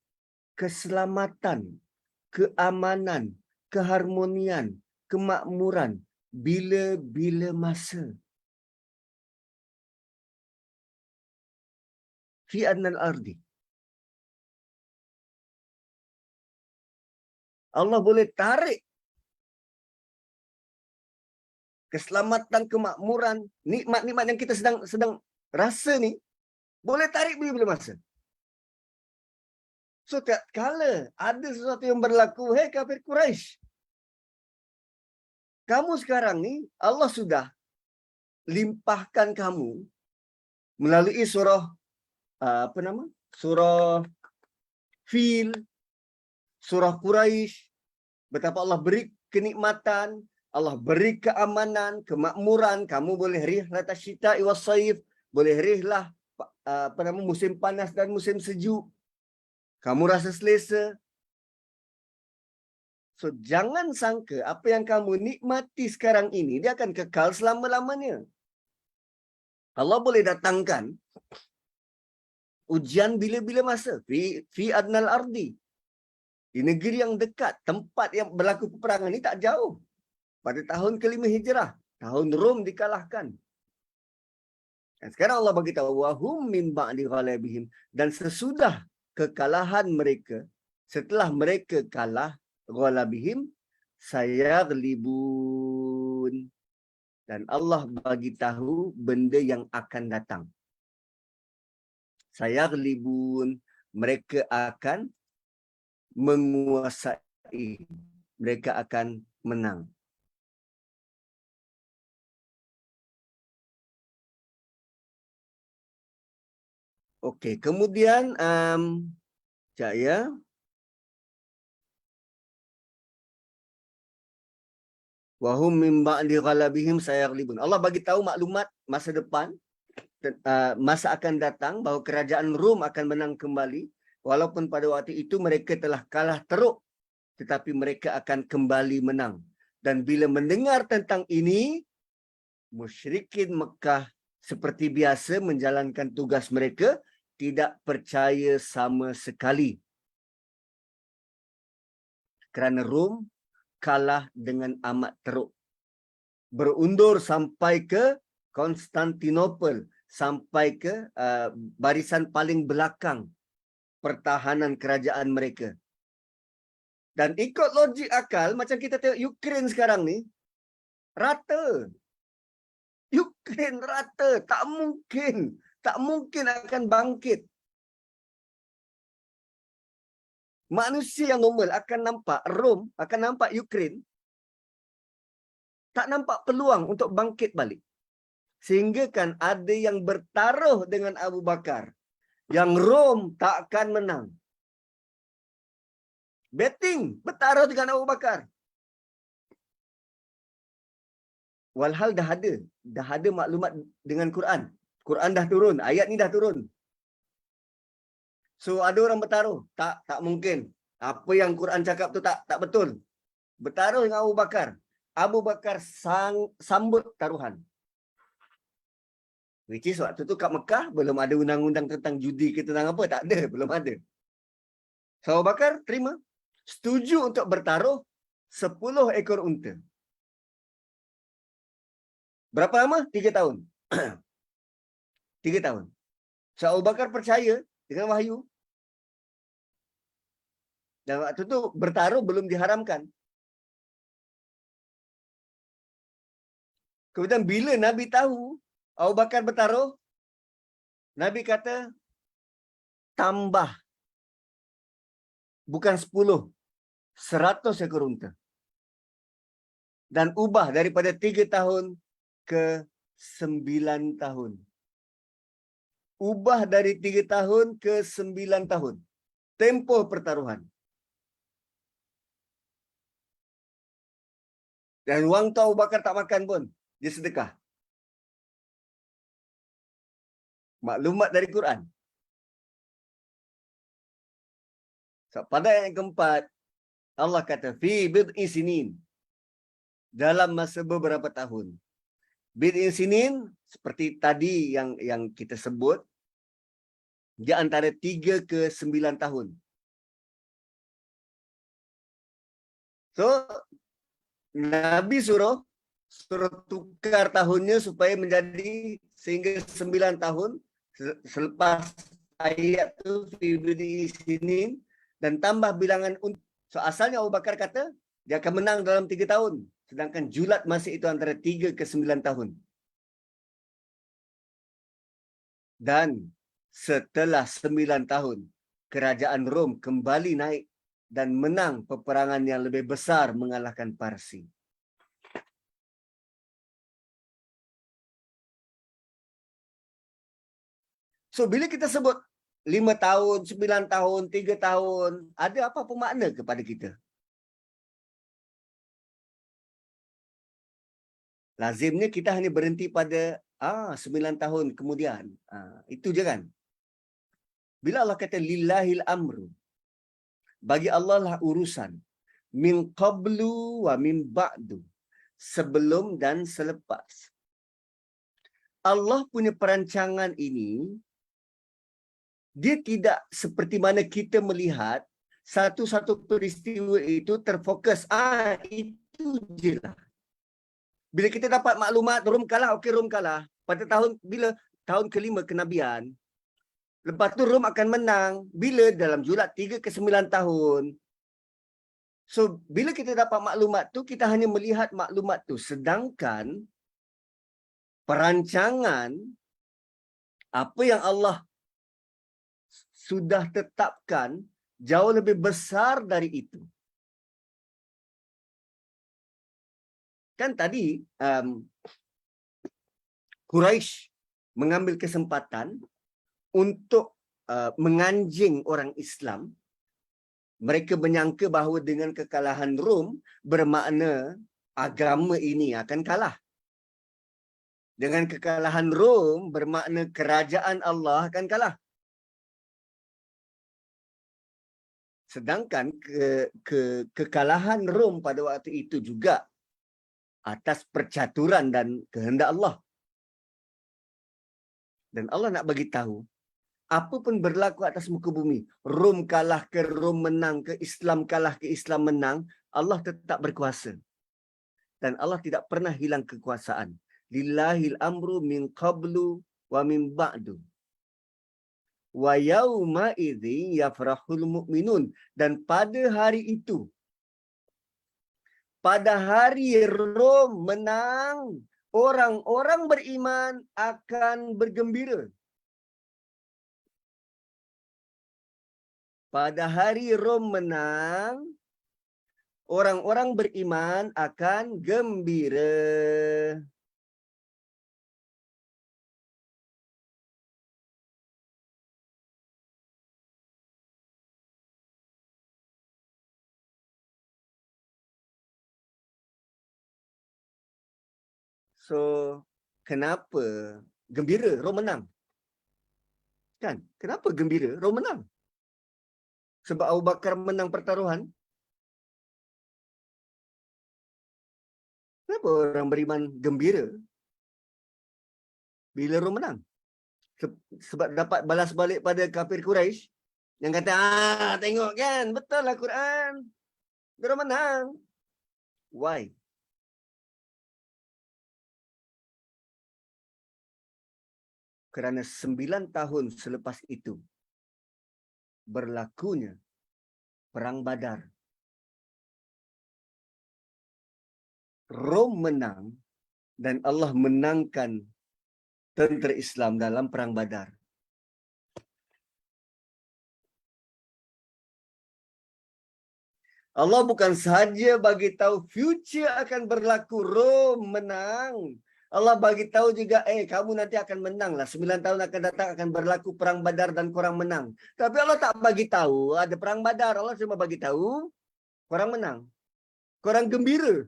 keselamatan, keamanan, keharmonian, kemakmuran bila-bila masa. Fi adnal ardi. Allah boleh tarik keselamatan, kemakmuran, nikmat-nikmat yang kita sedang rasa ni, boleh tarik bila-bila masa. So, tak kala ada sesuatu yang berlaku, hei kafir Quraisy, kamu sekarang ni, Allah sudah limpahkan kamu melalui surah, surah Fil, surah Quraisy, betapa Allah beri kenikmatan, Allah beri keamanan, kemakmuran, kamu boleh rihlah tasyita'i was saif, boleh rihlah musim panas dan musim sejuk. Kamu rasa selesa. So, jangan sangka apa yang kamu nikmati sekarang ini, dia akan kekal selama-lamanya. Allah boleh datangkan ujian bila-bila masa. Fi adnal ardi. Di negeri yang dekat, tempat yang berlaku peperangan ini tak jauh. Pada tahun ke-5 Hijrah, tahun Rom dikalahkan. Dan sekarang Allah bagi tahu wahum min ba'di ghalabihim, dan sesudah kekalahan mereka, setelah mereka kalah ghalabihim sayaglibun, dan Allah bagi tahu benda yang akan datang. Sayaglibun, mereka akan menguasai, mereka akan menang. Okey, kemudian sekejap ya. Wahum min ba'di ghalabihim sayaglibun. Allah bagi tahu maklumat masa depan, masa akan datang, bahawa kerajaan Rom akan menang kembali, walaupun pada waktu itu mereka telah kalah teruk, tetapi mereka akan kembali menang. Dan bila mendengar tentang ini, musyrikin Mekah seperti biasa menjalankan tugas mereka, tidak percaya sama sekali. Kerana Rom kalah dengan amat teruk. Berundur sampai ke Konstantinopel, sampai ke barisan paling belakang pertahanan kerajaan mereka. Dan ikut logik akal, macam kita tengok Ukraine sekarang ni, rata. Ukraine rata. Tak mungkin akan bangkit. Manusia yang normal akan nampak Rom, akan nampak Ukraine, tak nampak peluang untuk bangkit balik. Sehingga kan ada yang bertaruh dengan Abu Bakar, yang Rom takkan menang. Betting, bertaruh dengan Abu Bakar. Walhal dah ada maklumat dengan Quran. Quran dah turun, ayat ni dah turun. So ada orang bertaruh, tak mungkin. Apa yang Quran cakap tu tak betul. Bertaruh dengan Abu Bakar. Abu Bakar sambut taruhan. Which is waktu tu kat Mekah belum ada undang-undang tentang judi ke tentang apa, tak ada, belum ada. So Abu Bakar terima, setuju untuk bertaruh 10 ekor unta. Berapa lama? 3 tahun. 3 tahun. So Abu Bakar percaya dengan wahyu. Dan waktu tu bertaruh belum diharamkan. Kemudian bila Nabi tahu Abu Bakar bertaruh, Nabi kata, tambah. Bukan 10, 100 ekor unta. Dan ubah daripada 3 tahun ke 9 tahun. Ubah dari 3 tahun ke 9 tahun. Tempoh pertaruhan. Dan wang tu Abu Bakar tak makan pun. Dia sedekah. Maklumat dari Quran. So, pada ayat yang keempat, Allah kata, fi bid'i sinin. Dalam masa beberapa tahun. Bid'i sinin, seperti tadi yang kita sebut, dia antara 3 ke 9 tahun. So, Nabi suruh tukar tahunnya supaya menjadi sehingga 9 tahun selepas ayat tu fi bid'i sinin, dan tambah bilangan. So asalnya Abu Bakar kata dia akan menang dalam 3 tahun, sedangkan julat masa itu antara 3 ke 9 tahun. Dan setelah 9 tahun, kerajaan Rom kembali naik dan menang peperangan yang lebih besar mengalahkan Parsi. So bila kita sebut 5 tahun, 9 tahun, 3 tahun, ada apa makna kepada kita? Lazimnya kita hanya berhenti pada 9 tahun kemudian. Itu je kan. Bila Allah kata lillahil amru, bagi Allah lah urusan, min qablu wa min ba'du, sebelum dan selepas. Allah punya perancangan ini, dia tidak seperti mana kita melihat satu-satu peristiwa itu terfokus. Itu je lah. Bila kita dapat maklumat Rom kalah, okey Rom kalah. Pada bila tahun kelima kenabian, lepas tu Rom akan menang. Bila? Dalam julat 3 ke 9 tahun. So, bila kita dapat maklumat tu, kita hanya melihat maklumat tu. Sedangkan perancangan apa yang Allah sudah tetapkan jauh lebih besar dari itu. Kan tadi Quraisy mengambil kesempatan untuk menganjing orang Islam. Mereka menyangka bahawa dengan kekalahan Rom bermakna agama ini akan kalah. Dengan kekalahan Rom bermakna kerajaan Allah akan kalah. Sedangkan kekalahan Rom pada waktu itu juga atas percaturan dan kehendak Allah. Dan Allah nak bagi tahu, apa pun berlaku atas muka bumi, Rom kalah ke Rom menang ke, Islam kalah ke Islam menang, Allah tetap berkuasa. Dan Allah tidak pernah hilang kekuasaan. Lillahil amru min qablu wa min ba'du. Wa yauma idzin yafrahul mu'minun. Dan pada hari itu, pada hari Rom menang, orang-orang beriman akan bergembira. Pada hari Rom menang, orang-orang beriman akan gembira. So, kenapa gembira Rom menang? Kan? Kenapa gembira Rom menang? Sebab Abu Bakar menang pertaruhan. Kenapa orang beriman gembira bila Rom menang? Sebab dapat balas balik pada kafir Quraisy yang kata, tengok kan, betul lah Quran. Rom menang. Why? Kerana 9 tahun selepas itu berlakunya Perang Badar. Rom menang dan Allah menangkan tentera Islam dalam Perang Badar. Allah bukan sahaja bagi tahu future akan berlaku, Rom menang. Allah bagi tahu juga, kamu nanti akan menang lah. 9 tahun akan datang akan berlaku Perang Badar dan korang menang. Tapi Allah tak bagi tahu ada Perang Badar. Allah cuma bagi tahu korang menang. Korang gembira.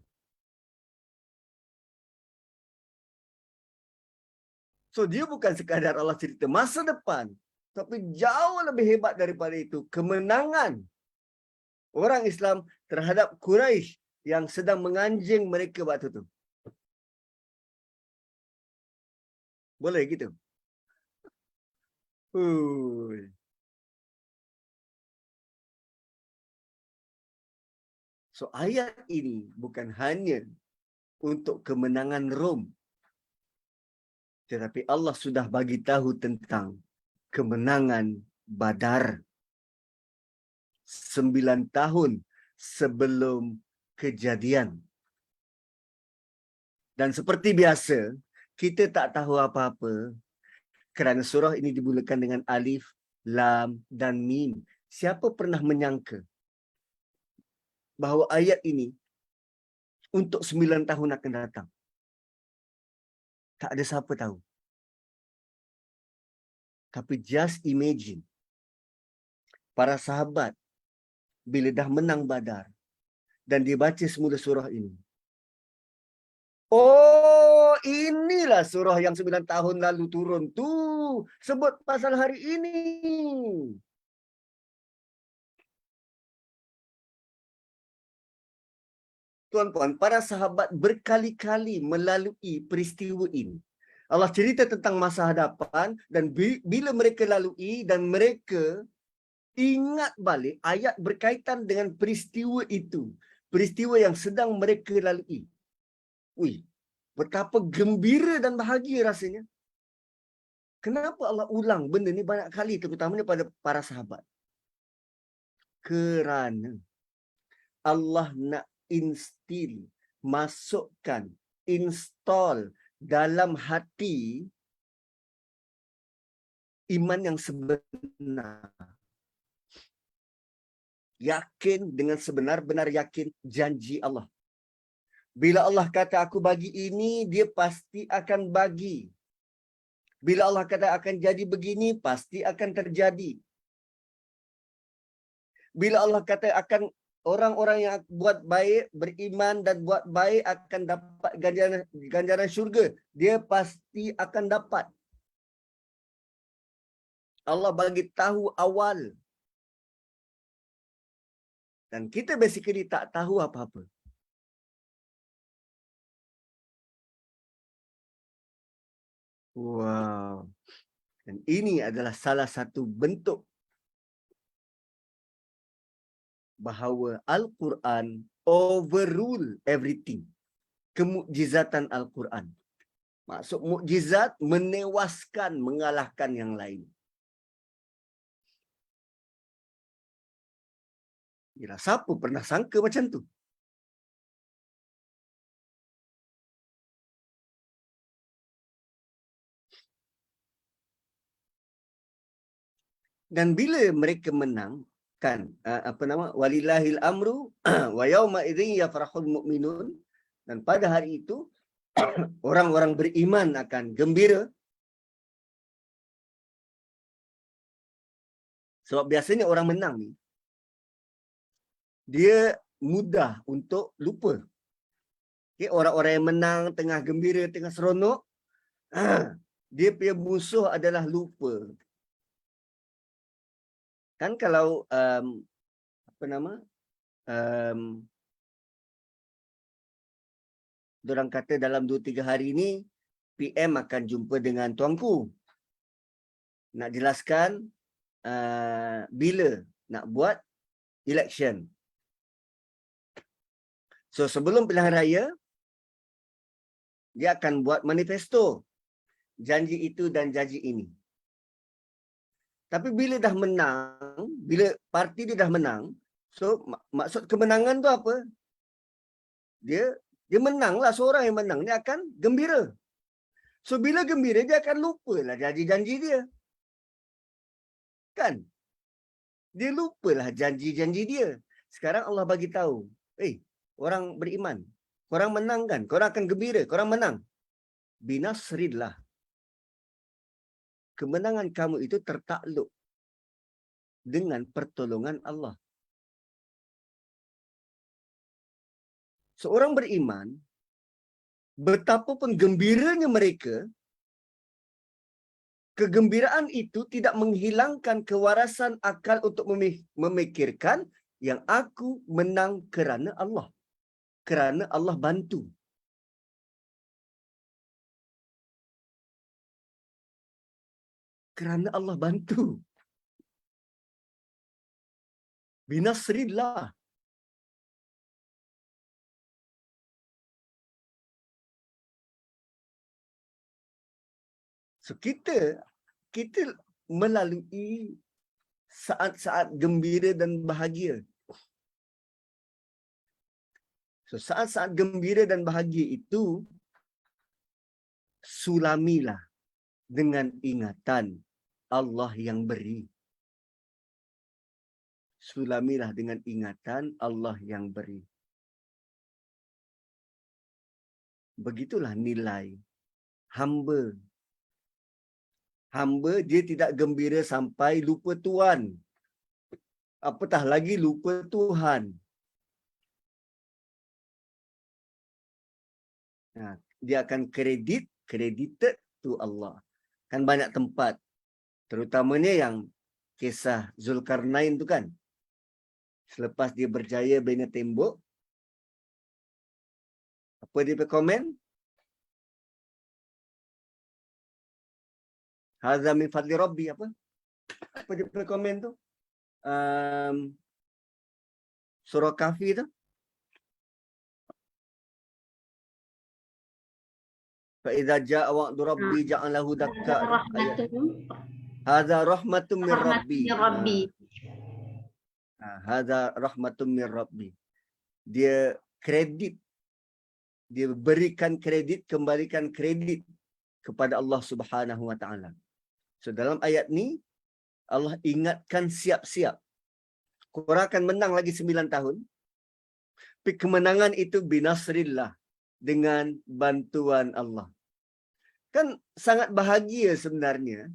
So dia bukan sekadar Allah cerita masa depan. Tapi jauh lebih hebat daripada itu. Kemenangan orang Islam terhadap Quraisy yang sedang menganjing mereka waktu itu. Boleh gitu? So ayat ini bukan hanya untuk kemenangan Rom. Tetapi Allah sudah bagi tahu tentang kemenangan Badar. 9 tahun sebelum kejadian. Dan seperti biasa, kita tak tahu apa-apa kerana surah ini dimulakan dengan alif, lam dan mim. Siapa pernah menyangka bahawa ayat ini untuk 9 tahun akan datang? Tak ada siapa tahu. Tapi just imagine, para sahabat bila dah menang Badar dan dia baca semula surah ini. Oh, inilah surah yang 9 tahun lalu turun tu. Sebut pasal hari ini. Tuan-tuan, para sahabat berkali-kali melalui peristiwa ini. Allah cerita tentang masa hadapan dan bila mereka lalui dan mereka ingat balik ayat berkaitan dengan peristiwa itu. Peristiwa yang sedang mereka lalui. Ui, betapa gembira dan bahagia rasanya. Kenapa Allah ulang benda ni banyak kali, terutamanya pada para sahabat? Kerana Allah nak masukkan, install dalam hati iman yang sebenar. Yakin dengan sebenar-benar yakin janji Allah. Bila Allah kata aku bagi ini, dia pasti akan bagi. Bila Allah kata akan jadi begini, pasti akan terjadi. Bila Allah kata akan orang-orang yang buat baik, beriman dan buat baik akan dapat ganjaran syurga, dia pasti akan dapat. Allah bagi tahu awal. Dan kita basically tak tahu apa-apa. Wow. Dan ini adalah salah satu bentuk bahawa Al-Quran overrule everything. Kemukjizatan Al-Quran. Maksud mukjizat menewaskan, mengalahkan yang lain. Gila, siapa pernah sangka macam tu? Dan bila mereka menang, kan walillahil amru wa yauma idzin yafrahul mu'minun, dan pada hari itu orang-orang beriman akan gembira. Sebab biasanya orang menang ni dia mudah untuk lupa. Okay, orang-orang yang menang tengah gembira, tengah seronok, dia punya musuh adalah lupa. Kan kalau dorang kata dalam 2-3 hari ni PM akan jumpa dengan tuanku. Nak jelaskan bila nak buat election. So sebelum pilihan raya, dia akan buat manifesto. Janji itu dan janji ini. Tapi bila dah menang, bila parti dia dah menang, so maksud kemenangan tu apa? Dia menanglah, seorang yang menang dia akan gembira. So bila gembira dia akan lupalah janji-janji dia. Kan? Dia lupalah janji-janji dia. Sekarang Allah bagi tahu, orang beriman, korang menang kan? Korang akan gembira, korang menang. Binasrillah. Kemenangan kamu itu tertakluk dengan pertolongan Allah. Seorang beriman, betapapun gembiranya mereka, kegembiraan itu tidak menghilangkan kewarasan akal untuk memikirkan yang aku menang kerana Allah. Kerana Allah bantu. Kerana Allah bantu. Binasrillah. So kita melalui saat-saat gembira dan bahagia. So saat-saat gembira dan bahagia itu sulamilah dengan ingatan Allah yang beri. Sulamilah dengan ingatan Allah yang beri. Begitulah nilai hamba. Hamba dia tidak gembira sampai lupa Tuhan. Apatah lagi lupa Tuhan. dia akan credited to Allah. Kan banyak tempat, terutamanya yang kisah Zulkarnain tu kan. Selepas dia berjaya bina tembok, apa dia berkomen? Hadza min fadli Rabbi apa? Apa dia berkomen tu? Surah Kahfi tu. Fa idza jaa wa'du rabbi ja'alahu dakka. Hadza rahmatun min Rabbi. Rabbi. Hadza rahmatun min Rabbi. Dia kredit, dia berikan kredit, kembalikan kredit kepada Allah Subhanahu wa taala. So dalam ayat ni Allah ingatkan siap-siap. Korang akan menang lagi 9 tahun. Tapi kemenangan itu binasrillah, dengan bantuan Allah. Kan sangat bahagia sebenarnya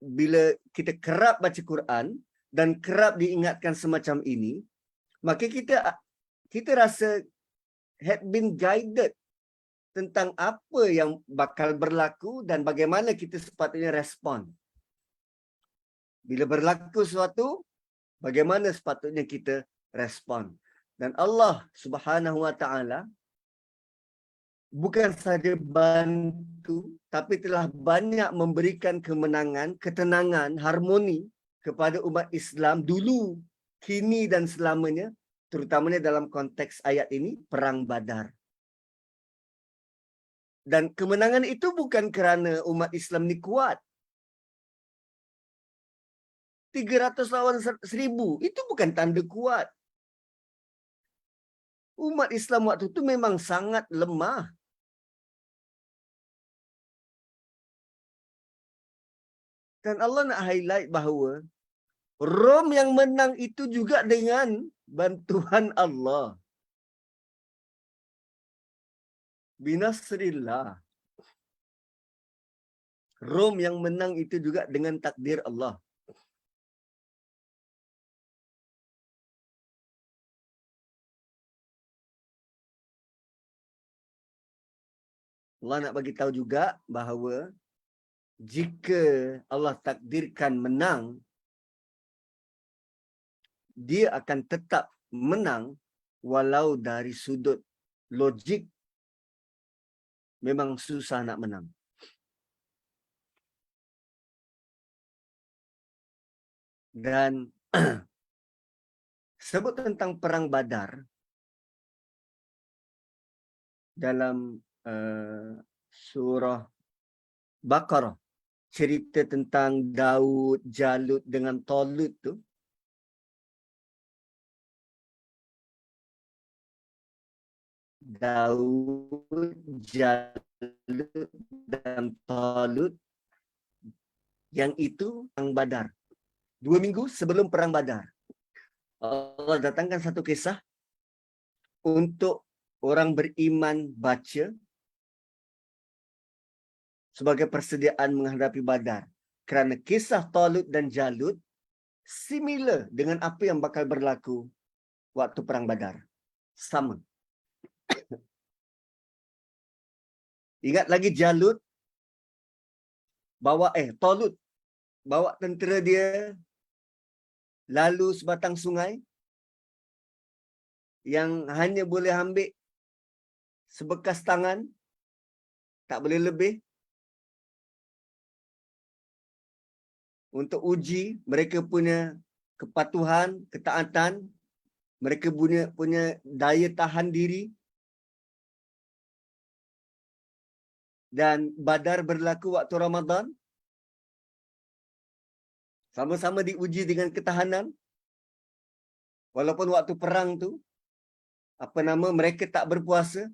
bila kita kerap baca Quran dan kerap diingatkan semacam ini, maka kita rasa had been guided tentang apa yang bakal berlaku dan bagaimana kita sepatutnya respon. Bila berlaku sesuatu, bagaimana sepatutnya kita respon. Dan Allah Subhanahu wa taala bukan sahaja bantu, tapi telah banyak memberikan kemenangan, ketenangan, harmoni kepada umat Islam dulu, kini dan selamanya, terutamanya dalam konteks ayat ini, Perang Badar. Dan kemenangan itu bukan kerana umat Islam ni kuat. 300 lawan 1000, itu bukan tanda kuat. Umat Islam waktu itu memang sangat lemah. Dan Allah nak highlight bahawa Rom yang menang itu juga dengan bantuan Allah. Binasrillah. Rom yang menang itu juga dengan takdir Allah. Allah nak bagi tahu juga bahawa jika Allah takdirkan menang, dia akan tetap menang walau dari sudut logik memang susah nak menang. Dan sebut tentang Perang Badar dalam surah Baqarah, cerita tentang Daud, Jalut dengan Talut tu. Daud, Jalut dan Talut, yang itu Perang Badar. 2 minggu sebelum Perang Badar, Allah datangkan satu kisah untuk orang beriman baca sebagai persediaan menghadapi Badar. Kerana kisah Talut dan Jalut similar dengan apa yang bakal berlaku waktu Perang Badar. Sama. Ingat lagi Jalut Talut bawa tentera dia lalu sebatang sungai yang hanya boleh ambil sebekas tangan, tak boleh lebih, untuk uji mereka punya kepatuhan, ketaatan, mereka punya daya tahan diri. Dan Badar berlaku waktu Ramadan. Sama-sama diuji dengan ketahanan. Walaupun waktu perang tu, mereka tak berpuasa.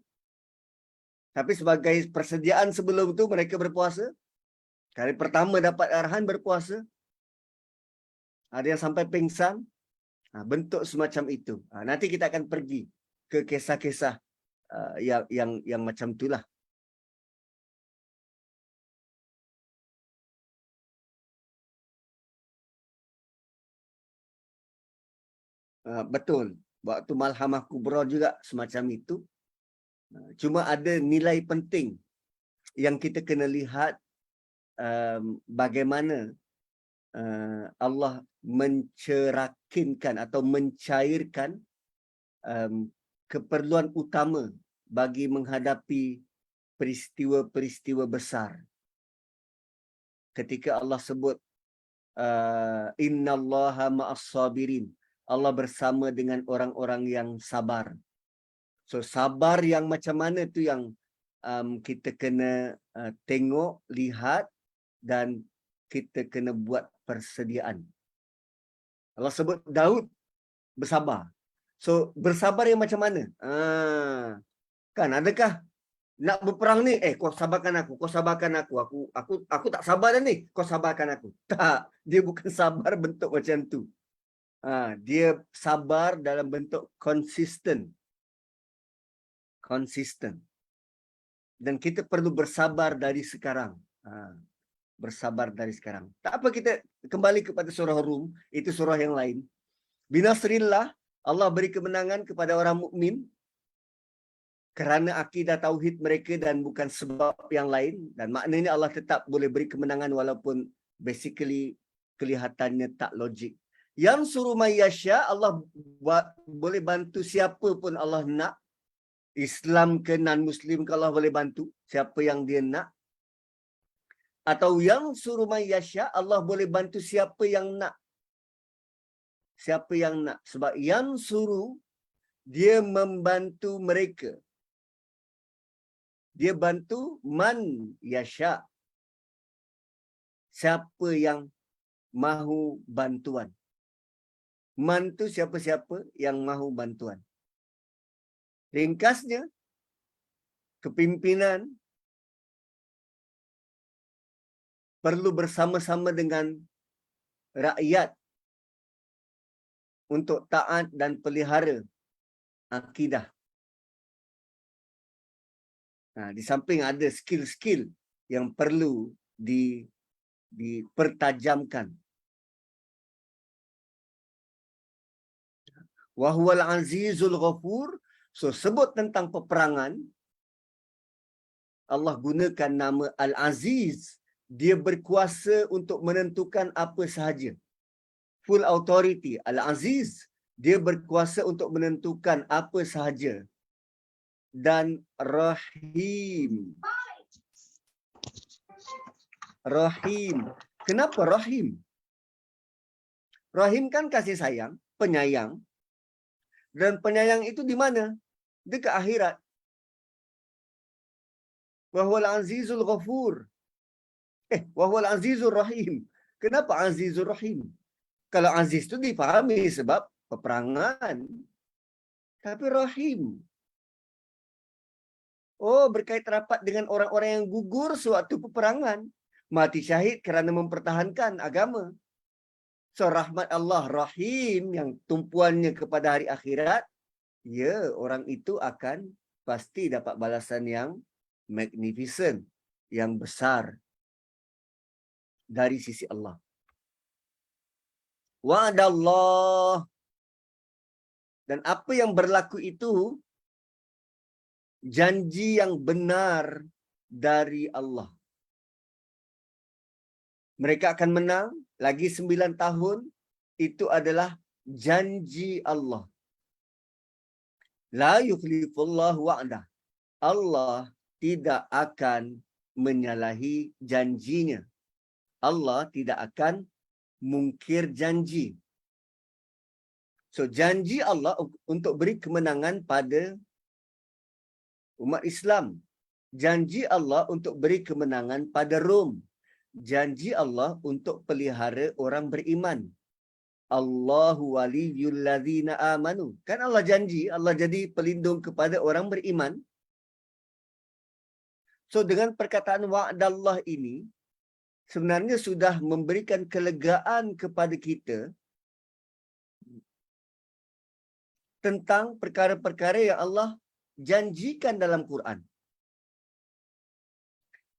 Tapi sebagai persediaan sebelum tu, mereka berpuasa. Kali pertama dapat arahan berpuasa. Ada yang sampai pingsan. Bentuk semacam itu. Nanti kita akan pergi ke kisah-kisah yang macam itulah. Betul. Waktu Malhamah Kubra juga semacam itu. Cuma ada nilai penting yang kita kena lihat bagaimana Allah mencerakinkan atau mencairkan keperluan utama bagi menghadapi peristiwa-peristiwa besar. Ketika Allah sebut innallaha ma'as sabirin, Allah bersama dengan orang-orang yang sabar. So sabar yang macam mana tu yang kita kena tengok, lihat dan kita kena buat persediaan. Allah sebut Daud bersabar. So bersabar yang macam mana? Kan adakah nak berperang ni, kau sabarkan aku, kau sabarkan aku. Aku tak sabar dah ni, kau sabarkan aku. Tak, dia bukan sabar bentuk macam tu. Dia sabar dalam bentuk konsisten. Dan kita perlu bersabar dari sekarang. Bersabar dari sekarang. Tak apa, kita kembali kepada surah Rum, itu surah yang lain. Binasrillah, Allah beri kemenangan kepada orang mukmin kerana akidah tauhid mereka dan bukan sebab yang lain, dan maknanya Allah tetap boleh beri kemenangan walaupun basically kelihatannya tak logik. Yang suruh mayyasya, Allah boleh bantu siapa pun Allah nak. Islam ke non-Muslim ke Allah boleh bantu siapa yang dia nak. Atau yang suruh mayyasya, Allah boleh bantu siapa yang nak. Siapa yang nak. Sebab yang suruh, dia membantu mereka. Dia bantu man yasya. Siapa yang mahu bantuan. Man tu siapa-siapa yang mahu bantuan. Ringkasnya, kepimpinan perlu bersama-sama dengan rakyat untuk taat dan pelihara akidah. Di samping ada skill-skill yang perlu dipertajamkan. Wa huwal azizul ghafur. So sebut tentang peperangan, Allah gunakan nama Al-Aziz. Dia berkuasa untuk menentukan apa sahaja. Full authority. Al-Aziz, dia berkuasa untuk menentukan apa sahaja. Dan Rahim. Rahim. Kenapa Rahim? Rahim kan kasih sayang, penyayang. Dan penyayang itu di mana? Dekat akhirat. Wa huwal azizul ghafur. Wa huwal azizur rahim. Kenapa azizur rahim? Kalau aziz itu dipahami sebab peperangan. Tapi rahim. Oh, berkait rapat dengan orang-orang yang gugur sewaktu peperangan. Mati syahid kerana mempertahankan agama. So, rahmat Allah rahim yang tumpuannya kepada hari akhirat, ya, orang itu akan pasti dapat balasan yang magnificent, yang besar dari sisi Allah. Wa'adallah. Dan apa yang berlaku itu janji yang benar dari Allah. Mereka akan menang lagi 9 tahun. Itu adalah janji Allah. La yukhlifullahu wa'dah. Allah tidak akan menyalahi janjinya. Allah tidak akan mungkir janji. So janji Allah untuk beri kemenangan pada umat Islam. Janji Allah untuk beri kemenangan pada Rom. Janji Allah untuk pelihara orang beriman. Allahu waliyul ladzina amanu. Kan Allah janji, Allah jadi pelindung kepada orang beriman. So dengan perkataan wa'dallah ini, sebenarnya sudah memberikan kelegaan kepada kita tentang perkara-perkara yang Allah janjikan dalam Quran.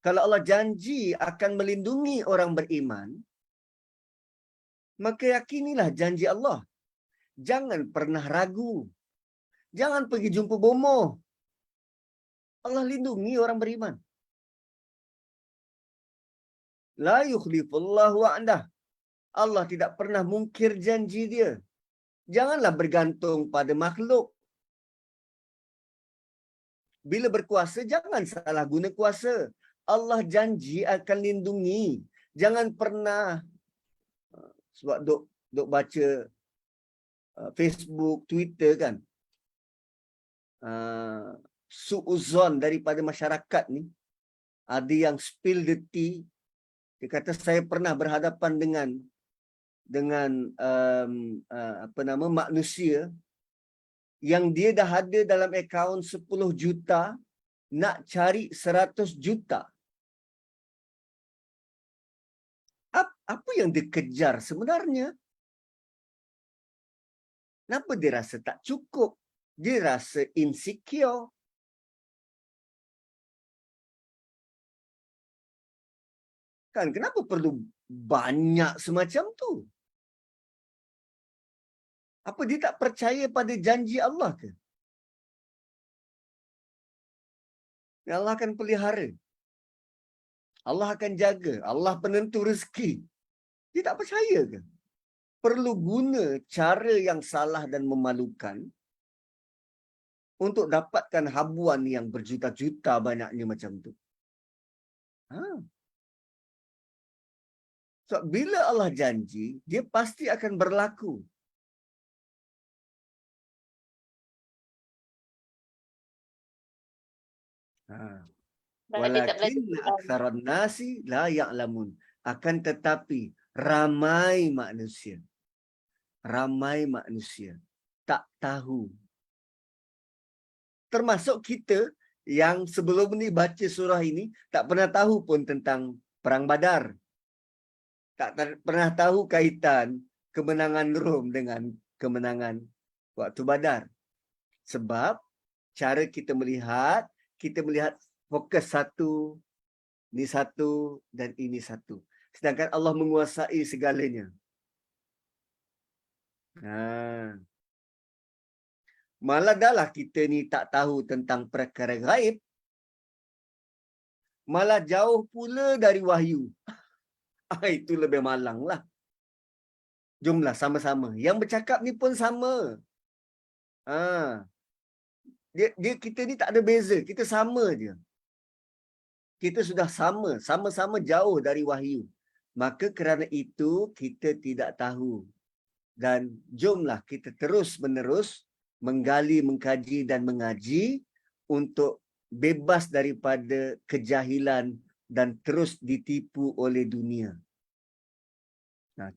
Kalau Allah janji akan melindungi orang beriman, maka yakinilah janji Allah. Jangan pernah ragu. Jangan pergi jumpa bomoh. Allah lindungi orang beriman. La yukhlifullahu wa'dah. Allah tidak pernah mungkir janji dia. Janganlah bergantung pada makhluk. Bila berkuasa, jangan salah guna kuasa. Allah janji akan lindungi. Jangan pernah, sebab duk baca Facebook, Twitter kan, suuzon daripada masyarakat ni. Ada yang spill the tea. Dia kata saya pernah berhadapan dengan manusia yang dia dah ada dalam akaun 10 juta, nak cari 100 juta. Apa yang dia kejar sebenarnya? Kenapa dia rasa tak cukup? Dia rasa insecure. Kan kenapa perlu banyak semacam tu? Apa dia tak percaya pada janji Allah ke? Allah akan pelihara. Allah akan jaga. Allah penentu rezeki. Dia tak percaya ke? Perlu guna cara yang salah dan memalukan untuk dapatkan habuan yang berjuta-juta banyaknya macam tu. So, bila Allah janji, dia pasti akan berlaku. Walakin aktsaran nasi la ya'lamun. Akan tetapi ramai manusia tak tahu. Termasuk kita yang sebelum ni baca surah ini tak pernah tahu pun tentang perang Badar. Tak pernah tahu kaitan kemenangan Rom dengan kemenangan waktu Badar. Sebab cara kita melihat fokus satu, ni satu dan ini satu. Sedangkan Allah menguasai segalanya. Malah dahlah kita ni tak tahu tentang perkara gaib, malah jauh pula dari wahyu. Itu lebih malang lah. Jomlah sama-sama. Yang bercakap ni pun sama. Kita ni tak ada beza. Kita sama je. Kita sudah sama-sama jauh dari wahyu. Maka kerana itu kita tidak tahu. Dan jomlah kita terus-menerus menggali, mengkaji dan mengaji untuk bebas daripada kejahilan dan terus ditipu oleh dunia.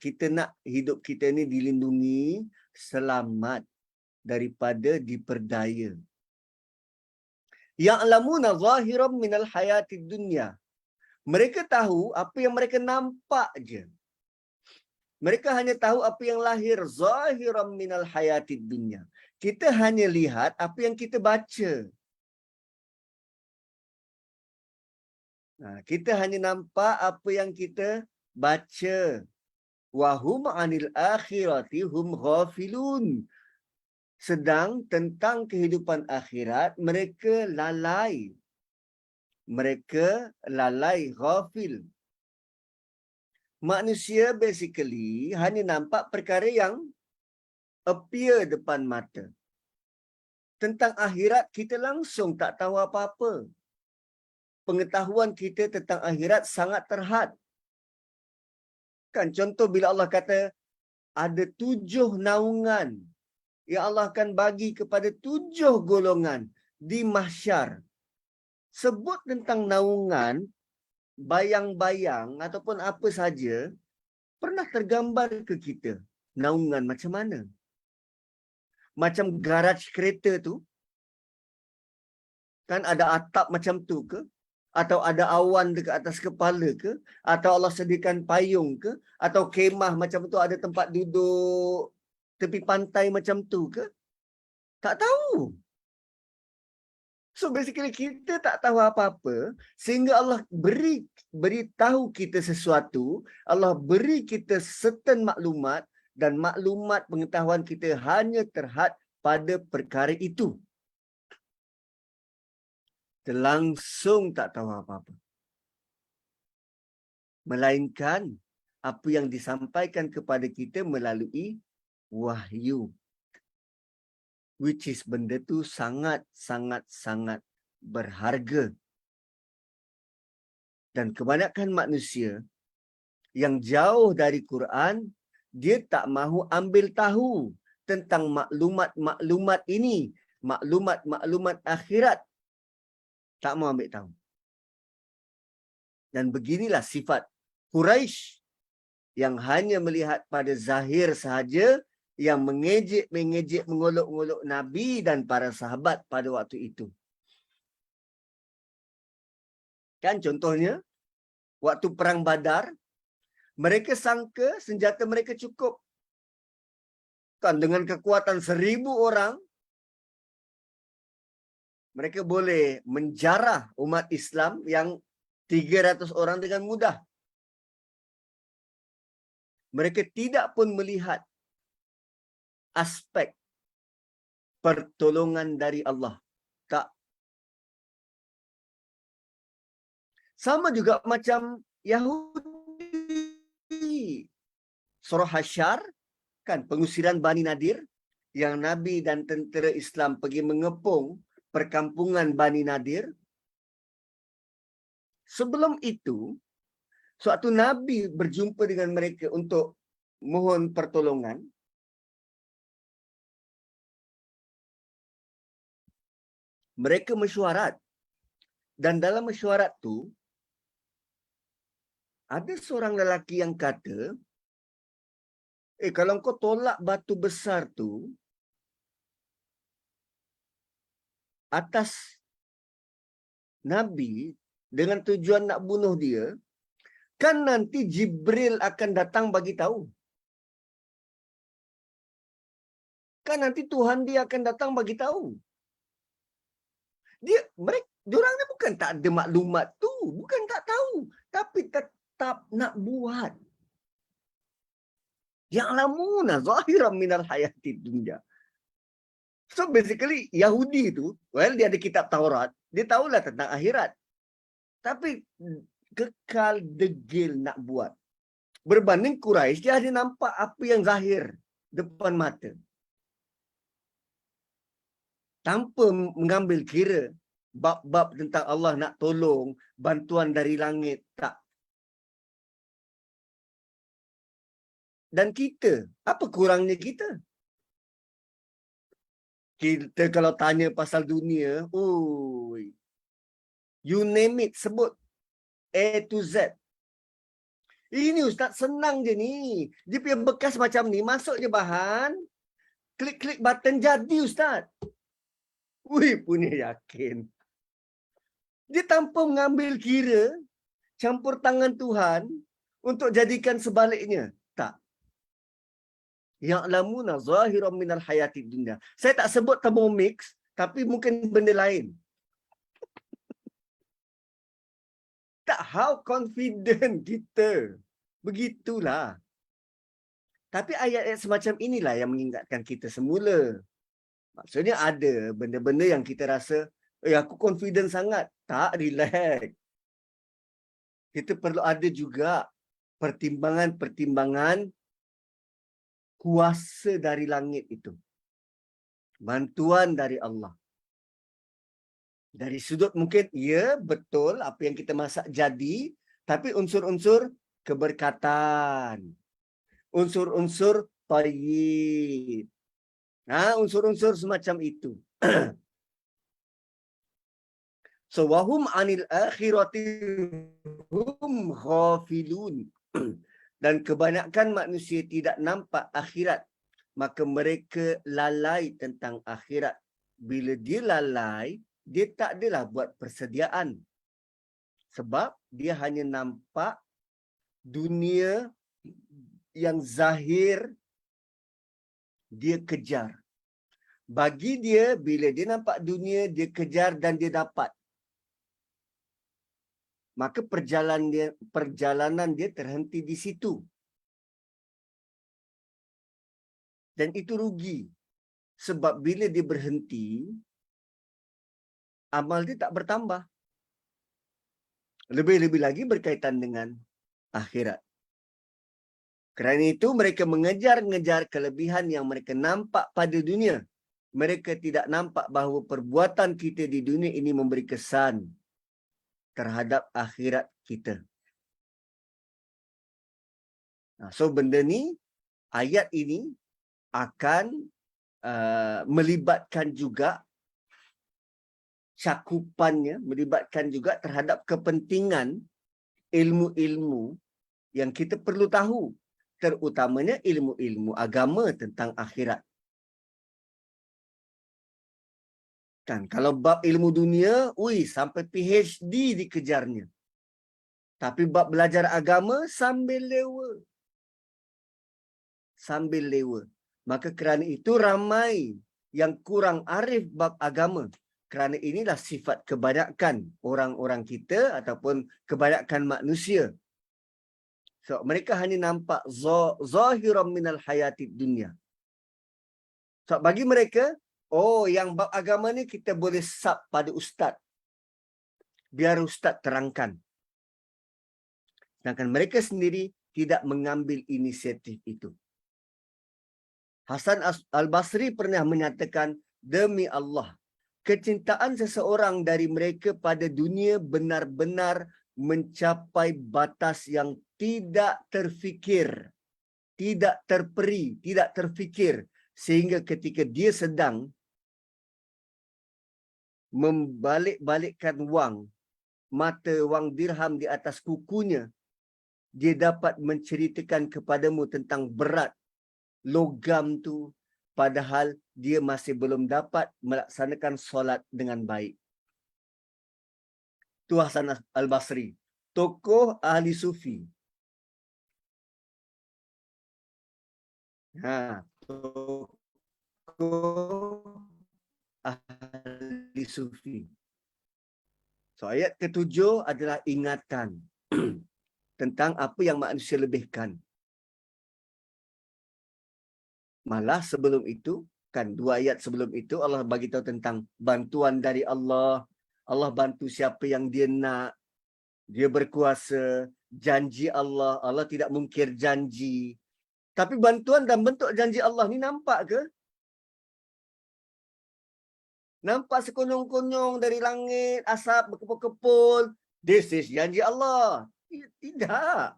Kita nak hidup kita ni dilindungi, selamat daripada diperdaya. Ya'lamuna zahiran minal hayatid dunya. Mereka tahu apa yang mereka nampak je. Mereka hanya tahu apa yang lahir, zahiran minal hayatid dunya. Kita hanya lihat apa yang kita baca. Kita hanya nampak apa yang kita baca. Wahum anil akhirati hum ghafilun. Sedang tentang kehidupan akhirat mereka lalai. Mereka lalai, ghafil. Manusia basically hanya nampak perkara yang appear depan mata. Tentang akhirat kita langsung tak tahu apa-apa. Pengetahuan kita tentang akhirat sangat terhad. Kan contoh bila Allah kata ada 7 naungan yang Allah akan bagi kepada 7 golongan di mahsyar. Sebut tentang naungan, bayang-bayang ataupun apa saja, pernah tergambar ke kita naungan macam mana? Macam garaj kereta tu, kan ada atap macam tu ke? Atau ada awan dekat atas kepala ke? Atau Allah sediakan payung ke? Atau kemah macam tu ada tempat duduk tepi pantai macam tu ke? Tak tahu. So basically kita tak tahu apa-apa sehingga Allah beritahu kita sesuatu, Allah beri kita certain maklumat dan maklumat pengetahuan kita hanya terhad pada perkara itu. Langsung tak tahu apa-apa. Melainkan apa yang disampaikan kepada kita melalui wahyu. Which is benda tu sangat berharga. Dan kebanyakan manusia yang jauh dari Quran, dia tak mahu ambil tahu tentang maklumat-maklumat ini. Maklumat-maklumat akhirat. Tak mahu ambil tahu. Dan beginilah sifat Quraisy yang hanya melihat pada zahir sahaja, yang mengejek, mengolok-olok Nabi dan para sahabat pada waktu itu. Kan contohnya, waktu perang Badar, mereka sangka senjata mereka cukup. Kan dengan kekuatan 1000 orang, mereka boleh menjarah umat Islam yang 300 orang dengan mudah. Mereka tidak pun melihat aspek pertolongan dari Allah. Tak. Sama juga macam Yahudi. Surah Hasyr, kan, pengusiran Bani Nadir, yang Nabi dan tentera Islam pergi mengepung perkampungan Bani Nadir. Sebelum itu, suatu Nabi berjumpa dengan mereka untuk mohon pertolongan. Mereka mesyuarat. Dan dalam mesyuarat tu, ada seorang lelaki yang kata, kalau kau tolak batu besar tu atas Nabi dengan tujuan nak bunuh dia, kan nanti Jibril akan datang bagi tahu. Kan nanti Tuhan dia akan datang bagi tahu. Diorang ni bukan tak ada maklumat tu, bukan tak tahu, tapi tetap nak buat. Ya'lamuna zahiran minal hayatid dunya. So basically Yahudi tu, dia ada kitab Taurat, dia tahulah tentang akhirat. Tapi kekal degil nak buat. Berbanding Quraisy, dia hanya nampak apa yang zahir depan mata. Tanpa mengambil kira bab-bab tentang Allah nak tolong, bantuan dari langit, tak. Dan kita, apa kurangnya kita? Kita kalau tanya pasal dunia, you name it, sebut A to Z. Ini Ustaz senang je ni. Dia punya bekas macam ni, masuk je bahan, klik-klik button jadi Ustaz. Punya yakin. Dia tanpa mengambil kira campur tangan Tuhan untuk jadikan sebaliknya. Tak. Ya'lamuna zahiran minal hayatid dunya. Saya tak sebut Thermomix, tapi mungkin benda lain. Tak, how confident kita. Begitulah. Tapi ayat-ayat semacam inilah yang mengingatkan kita semula. Maksudnya ada benda-benda yang kita rasa, aku confident sangat. Tak, relax. Kita perlu ada juga pertimbangan-pertimbangan kuasa dari langit itu. Bantuan dari Allah. Dari sudut mungkin, ya betul apa yang kita masak jadi, tapi unsur-unsur keberkatan. Unsur-unsur tayyib. Unsur-unsur semacam itu. So, wahum anil akhirati hum ghafilun. Dan kebanyakan manusia tidak nampak akhirat, maka mereka lalai tentang akhirat. Bila dia lalai, dia tak adalah buat persediaan. Sebab dia hanya nampak dunia yang zahir, dia kejar. Bagi dia, bila dia nampak dunia, dia kejar dan dia dapat. Maka perjalanan dia terhenti di situ. Dan itu rugi. Sebab bila dia berhenti, amal dia tak bertambah. Lebih-lebih lagi berkaitan dengan akhirat. Kerana itu mereka mengejar-ngejar kelebihan yang mereka nampak pada dunia. Mereka tidak nampak bahawa perbuatan kita di dunia ini memberi kesan terhadap akhirat kita. So benda ni, ayat ini akan melibatkan juga cakupannya, melibatkan juga terhadap kepentingan ilmu-ilmu yang kita perlu tahu. Terutamanya ilmu-ilmu agama tentang akhirat. Kan, kalau bab ilmu dunia, sampai PhD dikejarnya. Tapi bab belajar agama, sambil lewa. Sambil lewa. Maka kerana itu ramai yang kurang arif bab agama. Kerana inilah sifat kebanyakan orang-orang kita ataupun kebanyakan manusia. So, mereka hanya nampak zahiran minal hayatid dunia. So, bagi mereka, yang bab agama ni kita boleh sub pada ustaz. Biar ustaz terangkan. Sedangkan mereka sendiri tidak mengambil inisiatif itu. Hasan Al-Basri pernah menyatakan, demi Allah, kecintaan seseorang dari mereka pada dunia benar-benar mencapai batas yang tidak terfikir, tidak terperi, tidak terfikir, sehingga ketika dia sedang membalik-balikkan mata wang dirham di atas kukunya, dia dapat menceritakan kepadamu tentang berat logam tu, padahal dia masih belum dapat melaksanakan solat dengan baik. Tu Hasan Al-Basri, tokoh ahli sufi. Tokoh ahli sufi. So, ayat ke-7 adalah ingatan tentang apa yang manusia lebihkan. Malah sebelum itu, kan 2 ayat sebelum itu Allah bagi tahu tentang bantuan dari Allah. Allah bantu siapa yang dia nak. Dia berkuasa. Janji Allah. Allah tidak mungkir janji. Tapi bantuan dan bentuk janji Allah ni nampak ke? Nampak sekonyong-konyong dari langit, asap berkepul-kepul. This is janji Allah. Tidak.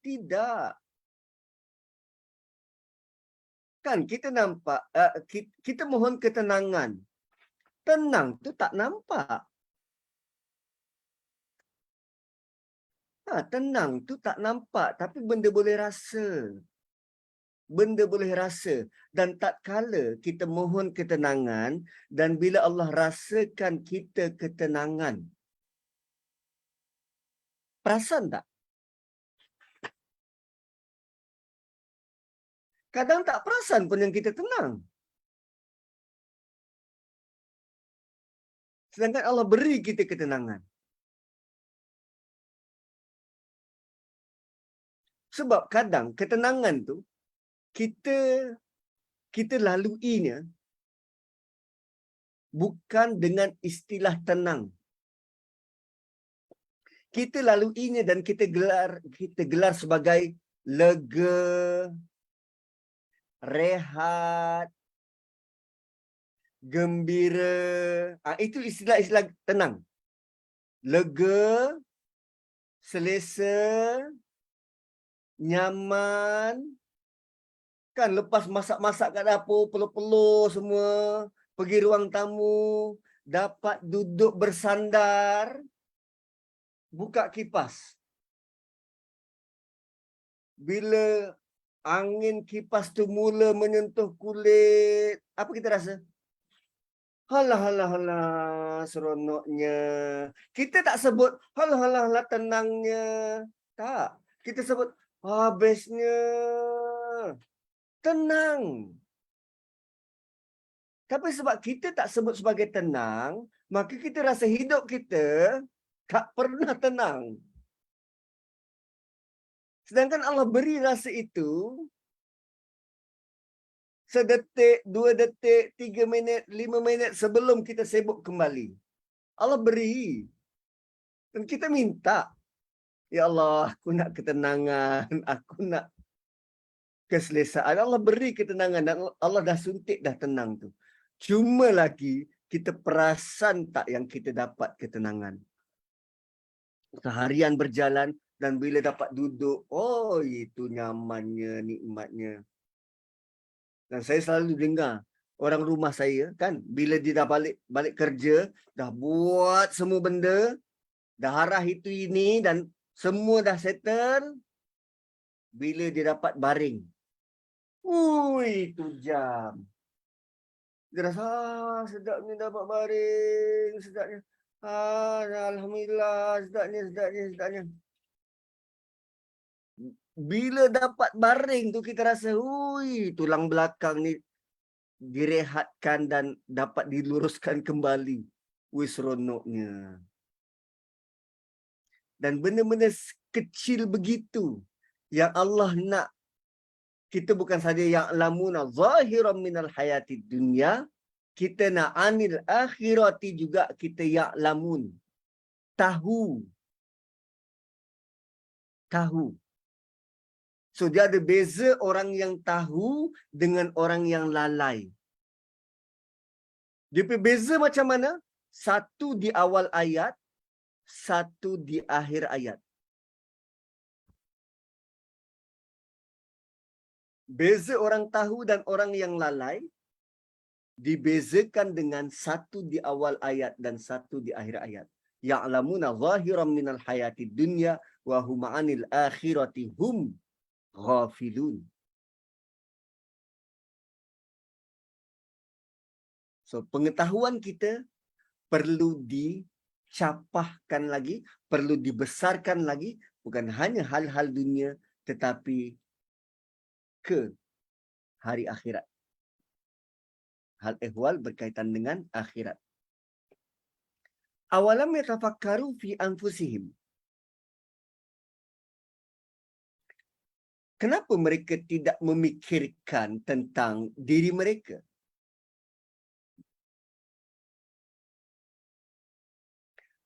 Tidak. Kan kita nampak, kita mohon ketenangan. Tenang tu tak nampak. Tenang tu tak nampak, tapi benda boleh rasa. Benda boleh rasa. Dan tak kala kita mohon ketenangan, dan bila Allah rasakan kita ketenangan. Perasan tak? Kadang tak perasan pun yang kita tenang. Sedangkan Allah beri kita ketenangan. Sebab kadang ketenangan tu, kita laluinya bukan dengan istilah tenang. Kita laluinya dan kita gelar sebagai lega, rehat, gembira. Itu istilah-istilah tenang. Lega, selesa, nyaman. Kan lepas masak-masak kat dapur, peluh-peluh semua, pergi ruang tamu, dapat duduk bersandar, buka kipas. Bila angin kipas tu mula menyentuh kulit, apa kita rasa? Halah, seronoknya. Kita tak sebut, halah, tenangnya. Tak. Kita sebut, bestnya. Tenang. Tapi sebab kita tak sebut sebagai tenang, maka kita rasa hidup kita tak pernah tenang. Sedangkan Allah beri rasa itu sedetik, 2 detik, 3 minit, 5 minit sebelum kita sibuk kembali. Allah beri. Dan kita minta, ya Allah, aku nak ketenangan, aku nak keselesaan. Allah beri ketenangan dan Allah dah suntik dah tenang tu. Cuma lagi kita perasan tak yang kita dapat ketenangan. Seharian berjalan dan bila dapat duduk, oh itu nyamannya, nikmatnya. Dan saya selalu dengar orang rumah saya kan, bila dia dah balik kerja, dah buat semua benda, dah arah itu ini dan semua dah settle, bila dia dapat baring. Itu jam. Dia rasa, sedapnya dapat baring, sedapnya. Alhamdulillah, sedapnya. Bila dapat baring tu kita rasa, tulang belakang ni direhatkan dan dapat diluruskan kembali. Seronoknya. Dan benda-benda kecil begitu yang Allah nak. Kita bukan saja yang lamuna zahiran minal hayati dunya, kita nak anil akhirati juga kita ya'lamun. Tahu. So dia ada beza orang yang tahu dengan orang yang lalai. Dia beza macam mana? Satu di awal ayat, satu di akhir ayat. Beza orang tahu dan orang yang lalai dibezakan dengan satu di awal ayat dan satu di akhir ayat. Ya'lamuna zahiran minal hayati dunya wa hum 'anil akhirati hum ghafilun. So pengetahuan kita perlu dicapahkan lagi, perlu dibesarkan lagi, bukan hanya hal-hal dunia tetapi ke hari akhirat. Hal ehwal berkaitan dengan akhirat. Awalam yatafakkaru fi anfusihim. Kenapa mereka tidak memikirkan tentang diri mereka?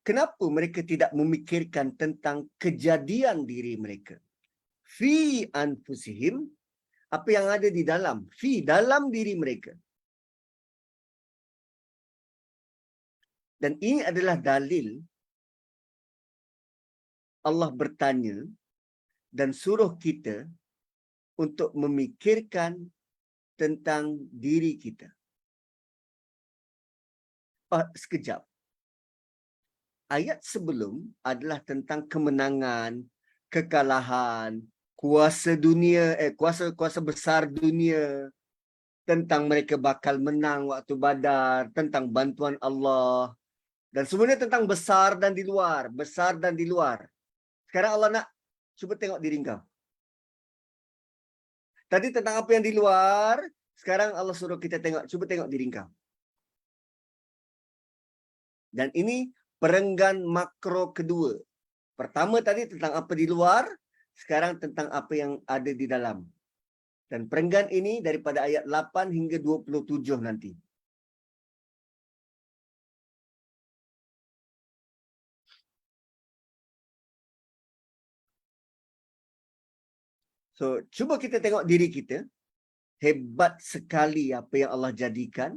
Kenapa mereka tidak memikirkan tentang kejadian diri mereka? Fi anfusihim, apa yang ada di dalam, fi dalam diri mereka. Dan ini adalah dalil Allah bertanya dan suruh kita untuk memikirkan tentang diri kita. Sekejap. Ayat sebelum adalah tentang kemenangan, kekalahan, kuasa dunia, kuasa besar dunia, tentang mereka bakal menang waktu Badar, tentang bantuan Allah. Dan semuanya tentang besar dan di luar, besar dan di luar. Sekarang Allah nak cuba tengok diri kau. Tadi tentang apa yang di luar, sekarang Allah suruh kita cuba tengok diri kau. Dan ini perenggan makro kedua. Pertama tadi tentang apa di luar, sekarang tentang apa yang ada di dalam. Dan perenggan ini daripada ayat 8 hingga 27 nanti. So, cuba kita tengok diri kita. Hebat sekali apa yang Allah jadikan.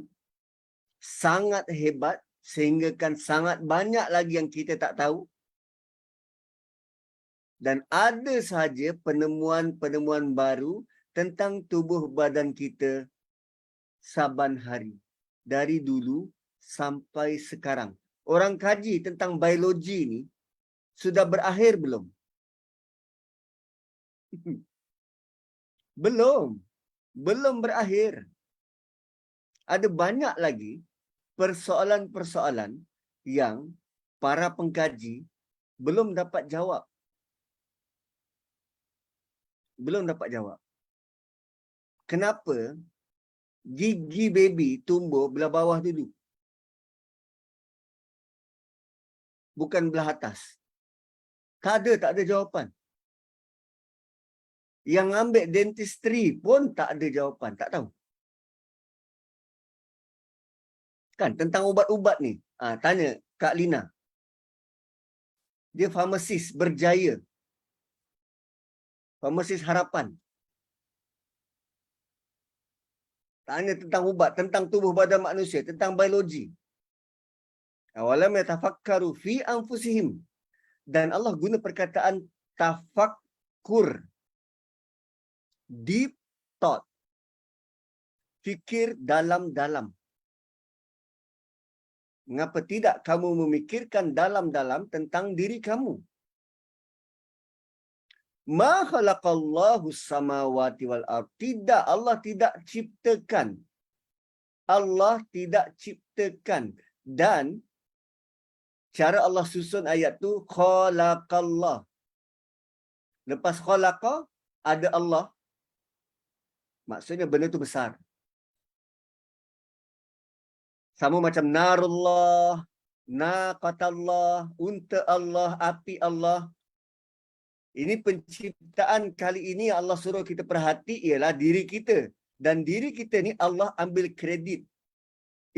Sangat hebat. Sehingga kan sangat banyak lagi yang kita tak tahu. Dan ada sahaja penemuan-penemuan baru tentang tubuh badan kita saban hari. Dari dulu sampai sekarang. Orang kaji tentang biologi ni sudah berakhir belum? Belum berakhir. Ada banyak lagi persoalan-persoalan yang para pengkaji belum dapat jawab. Kenapa gigi baby tumbuh belah bawah dulu? Bukan belah atas. Tak ada jawapan. Yang ambil dentistry pun tak ada jawapan, tak tahu. Kan tentang ubat-ubat ni. Tanya Kak Lina. Dia farmasis berjaya. Farmasis harapan. Tanya tentang ubat, tentang tubuh badan manusia, tentang biologi. Awalam yatafakkaru fi anfusihim. Dan Allah guna perkataan tafakkur. Deep thought. Fikir dalam-dalam. Mengapa tidak kamu memikirkan dalam-dalam tentang diri kamu? Ma khalaqallahu samawati wal ard. Tidak, Allah tidak ciptakan. Allah tidak ciptakan. Dan cara Allah susun ayat tu khalaqallah. Lepas khalaqa ada Allah. Maksudnya benda tu besar. Sama macam narullah, naqatallah, unta Allah, api Allah. Ini penciptaan kali ini yang Allah suruh kita perhati ialah diri kita. Dan diri kita ni Allah ambil kredit.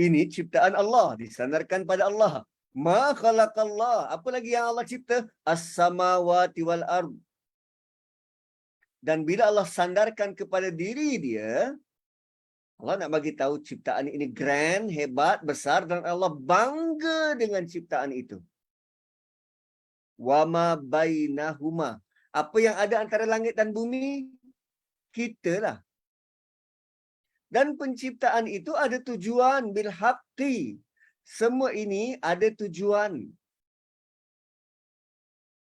Ini ciptaan Allah, disandarkan pada Allah. Ma khalaqallah. Apa lagi yang Allah cipta? As-samawati wal ard. Dan bila Allah sandarkan kepada diri dia, Allah nak bagi tahu ciptaan ini grand, hebat, besar dan Allah bangga dengan ciptaan itu. Wa ma bainahuma. Apa yang ada antara langit dan bumi? Kitalah. Dan penciptaan itu ada tujuan bil haqqi. Semua ini ada tujuan.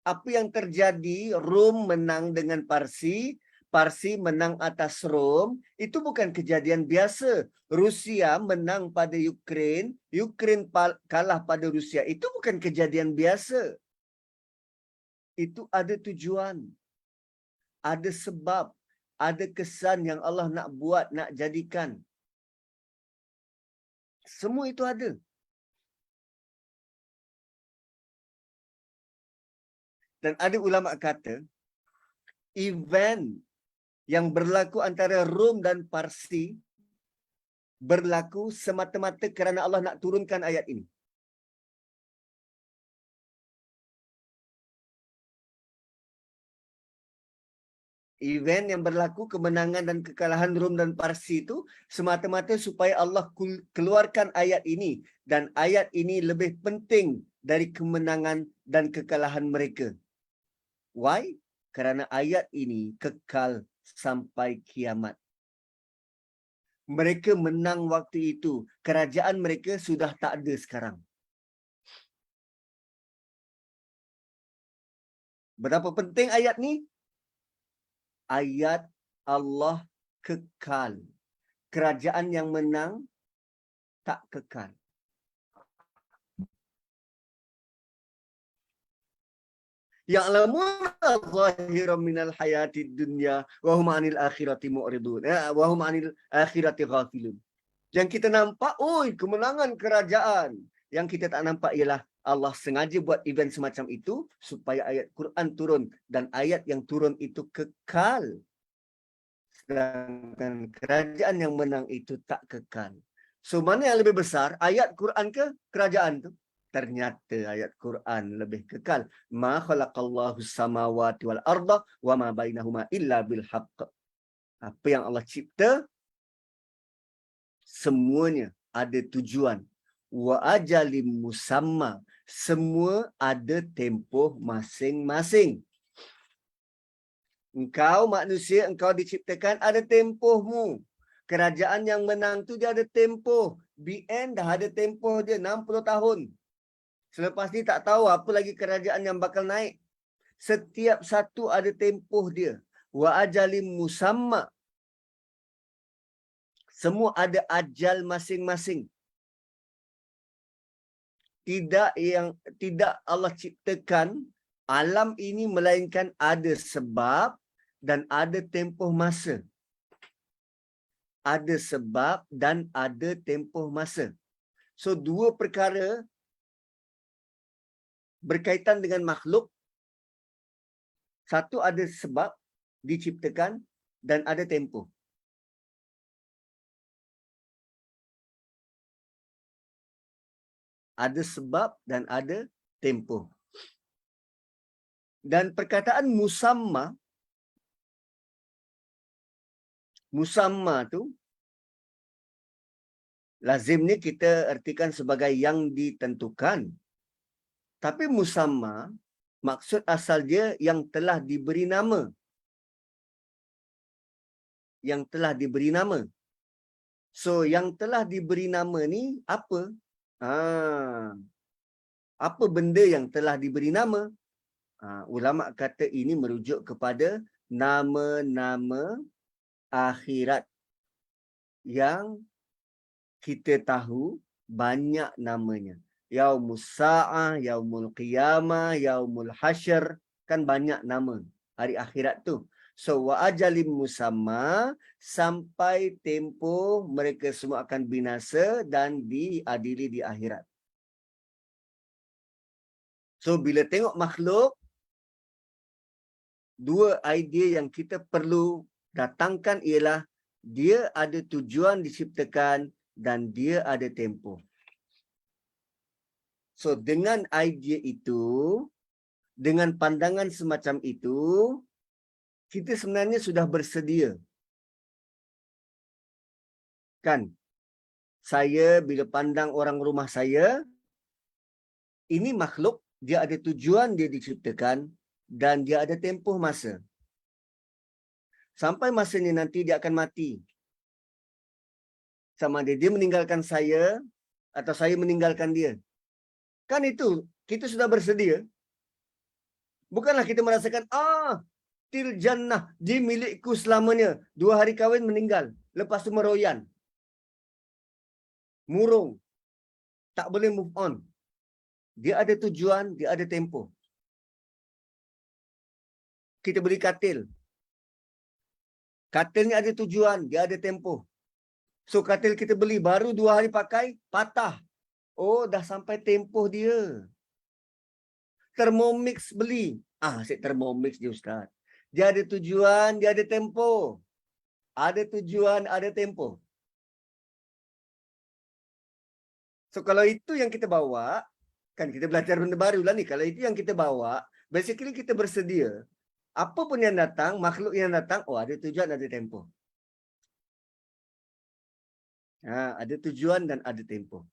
Apa yang terjadi, Rom menang dengan Parsi, Parsi menang atas Rom, itu bukan kejadian biasa. Rusia menang pada Ukraine, Ukraine kalah pada Rusia. Itu bukan kejadian biasa. Itu ada tujuan. Ada sebab. Ada kesan yang Allah nak buat, nak jadikan. Semua itu ada. Dan ada ulama kata, event yang berlaku antara Rom dan Parsi berlaku semata-mata kerana Allah nak turunkan ayat ini. Event yang berlaku kemenangan dan kekalahan Rom dan Parsi itu semata-mata supaya Allah keluarkan ayat ini. Dan ayat ini lebih penting dari kemenangan dan kekalahan mereka. Why? Kerana ayat ini kekal sampai kiamat. Mereka menang waktu itu. Kerajaan mereka sudah tak ada sekarang. Berapa penting ayat ni? Ayat Allah kekal. Kerajaan yang menang tak kekal. Ya'lamuna zahiran minal hayatid dunya wa hum 'anil akhirati mu'ridun. Wa hum 'anil akhirati ghafilun. Yang kita nampak, kemenangan kerajaan. Yang kita tak nampak ialah Allah sengaja buat event semacam itu supaya ayat Quran turun dan ayat yang turun itu kekal. Sedangkan kerajaan yang menang itu tak kekal. So mana yang lebih besar, ayat Quran ke kerajaan tu? Ternyata ayat Quran lebih kekal. Ma khalaqallahu samawati wal arda wa ma bainahuma illa bil haqq. Apa yang Allah cipta semuanya ada tujuan. Wa ajalim musamma. Semua ada tempoh masing-masing. Engkau manusia, engkau diciptakan ada tempohmu. Kerajaan yang menang tu dia ada tempoh. BN dah ada tempoh dia 60 tahun. Selepas ni tak tahu apa lagi kerajaan yang bakal naik. Setiap satu ada tempoh dia. Wa ajalim musamma. Semua ada ajal masing-masing. Tidak Allah ciptakan alam ini melainkan ada sebab dan ada tempoh masa. Ada sebab dan ada tempoh masa. So dua perkara berkaitan dengan makhluk. Satu ada sebab diciptakan dan ada tempoh. Ada sebab dan ada tempoh. Dan perkataan musamma tu lazimnya kita ertikan sebagai yang ditentukan. Tapi musamma maksud asal dia yang telah diberi nama. Yang telah diberi nama. So yang telah diberi nama ni apa? Apa benda yang telah diberi nama? Ulama kata ini merujuk kepada nama-nama akhirat yang kita tahu banyak namanya. Yaumus Sa'ah, Yaumul Qiyamah, Yaumul Hasyr, kan banyak nama hari akhirat tu. So wa ajalim musamma, sampai tempoh mereka semua akan binasa dan diadili di akhirat. So bila tengok makhluk, dua idea yang kita perlu datangkan ialah dia ada tujuan diciptakan dan dia ada tempoh. So dengan idea itu, dengan pandangan semacam itu, kita sebenarnya sudah bersedia. Kan? Saya bila pandang orang rumah saya, ini makhluk, dia ada tujuan dia diciptakan dan dia ada tempoh masa. Sampai masanya nanti dia akan mati. Sama ada dia meninggalkan saya atau saya meninggalkan dia. Kan itu, kita sudah bersedia. Bukanlah kita merasakan, til jannah, dia milikku selamanya. 2 hari kahwin meninggal. Lepas tu meroyan. Murung. Tak boleh move on. Dia ada tujuan, dia ada tempoh. Kita beli katil. Katil ni ada tujuan, dia ada tempoh. So katil kita beli, baru 2 hari pakai, patah. Oh, dah sampai tempoh dia. Thermomix beli. Asyik Thermomix dia Ustaz. Dia ada tujuan, dia ada tempoh. Ada tujuan, ada tempoh. So kalau itu yang kita bawa, kan kita belajar benda baru lah ni. Kalau itu yang kita bawa, basically kita bersedia. Apa pun yang datang, makhluk yang datang, ada tujuan, ada tempoh. Ada tujuan dan ada tempoh.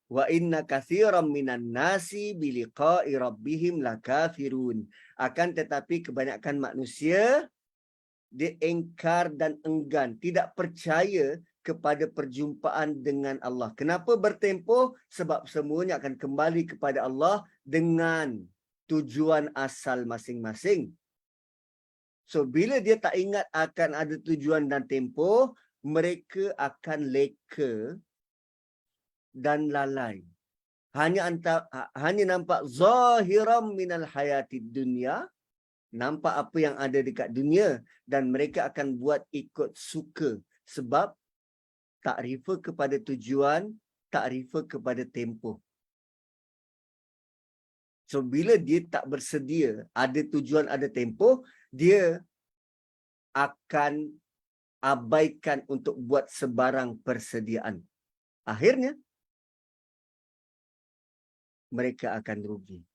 Wa inna katsiran minan nasi biliqa'i rabbihim lakafirun. Akan tetapi kebanyakan manusia dia engkar dan enggan, tidak percaya kepada perjumpaan dengan Allah. Kenapa bertempoh? Sebab semuanya akan kembali kepada Allah dengan tujuan asal masing-masing. So bila dia tak ingat akan ada tujuan dan tempoh, mereka akan leka dan lalai. Hanya nampak zahiram minal hayatid dunya, nampak apa yang ada dekat dunia, dan mereka akan buat ikut suka sebab tak refer kepada tujuan, tak refer kepada tempoh. So bila dia tak bersedia, ada tujuan, ada tempoh, dia akan abaikan untuk buat sebarang persediaan. Akhirnya mereka akan rugi.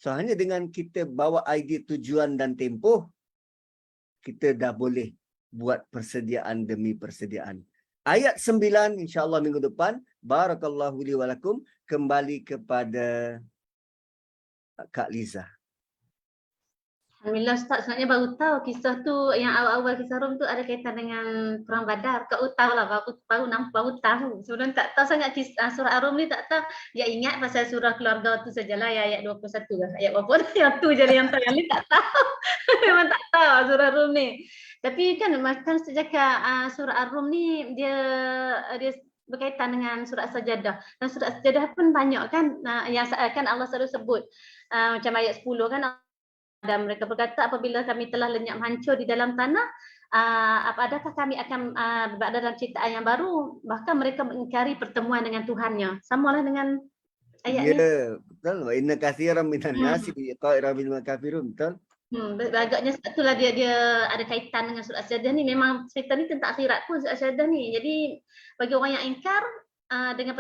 So hanya dengan kita bawa idea tujuan dan tempoh, kita dah boleh buat persediaan demi persediaan. Ayat 9 insya-Allah minggu depan. Barakallahu li wa lakum. Kembali kepada Kak Liza. Alhamdulillah Ustaz, sebenarnya baru tahu kisah tu, yang awal-awal kisah Rum tu ada kaitan dengan Perang Badar. Kau tahu lah, baru tahu. Sebenarnya tak tahu sangat kisah surah Ar-Rum ni, tak tahu. Ya ingat pasal surah keluarga tu sajalah, ayat 21 lah. Ayat berapa yang tu je yang tahu, yang ni tak tahu. Memang tak tahu surah Ar-Rum ni. Tapi kan sejak surah Ar-Rum ni dia berkaitan dengan surah As-Sajadah. Dan surah As-Sajadah pun banyak kan, yang kan Allah selalu sebut. Macam ayat 10 kan, dan mereka berkata, apabila kami telah lenyap hancur di dalam tanah, adakah kami akan berada dalam ciptaan yang baru? Bahkan mereka mengingkari pertemuan dengan Tuhannya. Samalah dengan ayat ni. Ya, betul. Wa inna katsiran minan nasi bi liqa'i rabbil kafirun. Betul? Agaknya itulah dia ada kaitan dengan surah As-Sajdah ni. Memang cerita ni tentang akhirat pun surah As-Sajdah ni. Jadi bagi orang yang ingkar dengan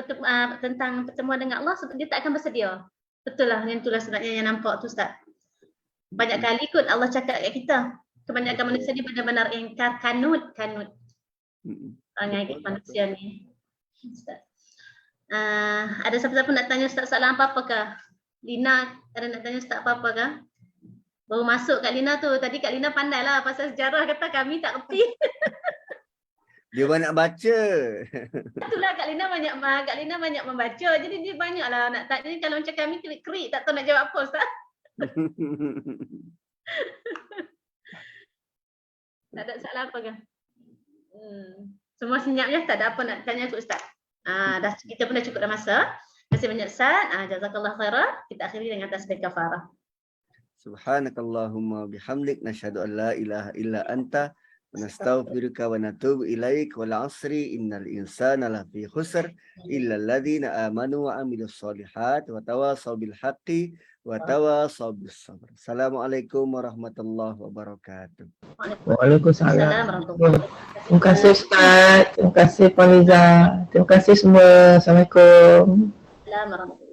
tentang pertemuan dengan Allah, dia tak akan bersedia. Betul lah, yang itulah sebenarnya yang nampak tu Ustaz. Banyak kali kot Allah cakap kat kita. Kebanyakan manusia ni benar-benar ingkar kanut. Perangai manusia ni. Ustaz. Ada siapa-siapa nak tanya Ustaz soalan apa-apa ke? Lina ada nak tanya Ustaz apa-apa ke? Baru masuk Kak Lina tu. Tadi Kak Lina pandai lah pasal sejarah, kata kami tak kerti. Dia banyak baca. Itulah Kak Lina banyak membaca. Jadi dia banyaklah nak tanya. Kalau macam kami kerik tak tahu nak jawab apa Ustaz. Tak ada soalan apa ke? Semua senyap je, tak ada apa nak tanya ke Ustaz. Kita pun dah cukup dah masa. Terima kasih banyak Ustaz. Jazakallah khairan. Kita akhiri dengan tasbih kafarah. Subhanakallahumma bihamdik nashhadu an la ilaha illa anta wa nastaghfiruka wa natubu ilaik wal 'asri innal insana lafi khusr illa alladhina amanu wa amilus solihat wa tawasaw bil haqqi wa tawasaw bis sabr. Assalamualaikum warahmatullahi wabarakatuh. Waalaikumsalam. warahmatullahi wabarakatuh. Terima kasih Ustaz. Terima kasih Puan Liza. Terima kasih semua. Assalamualaikum. Assalamualaikum warahmatullahi wabarakatuh.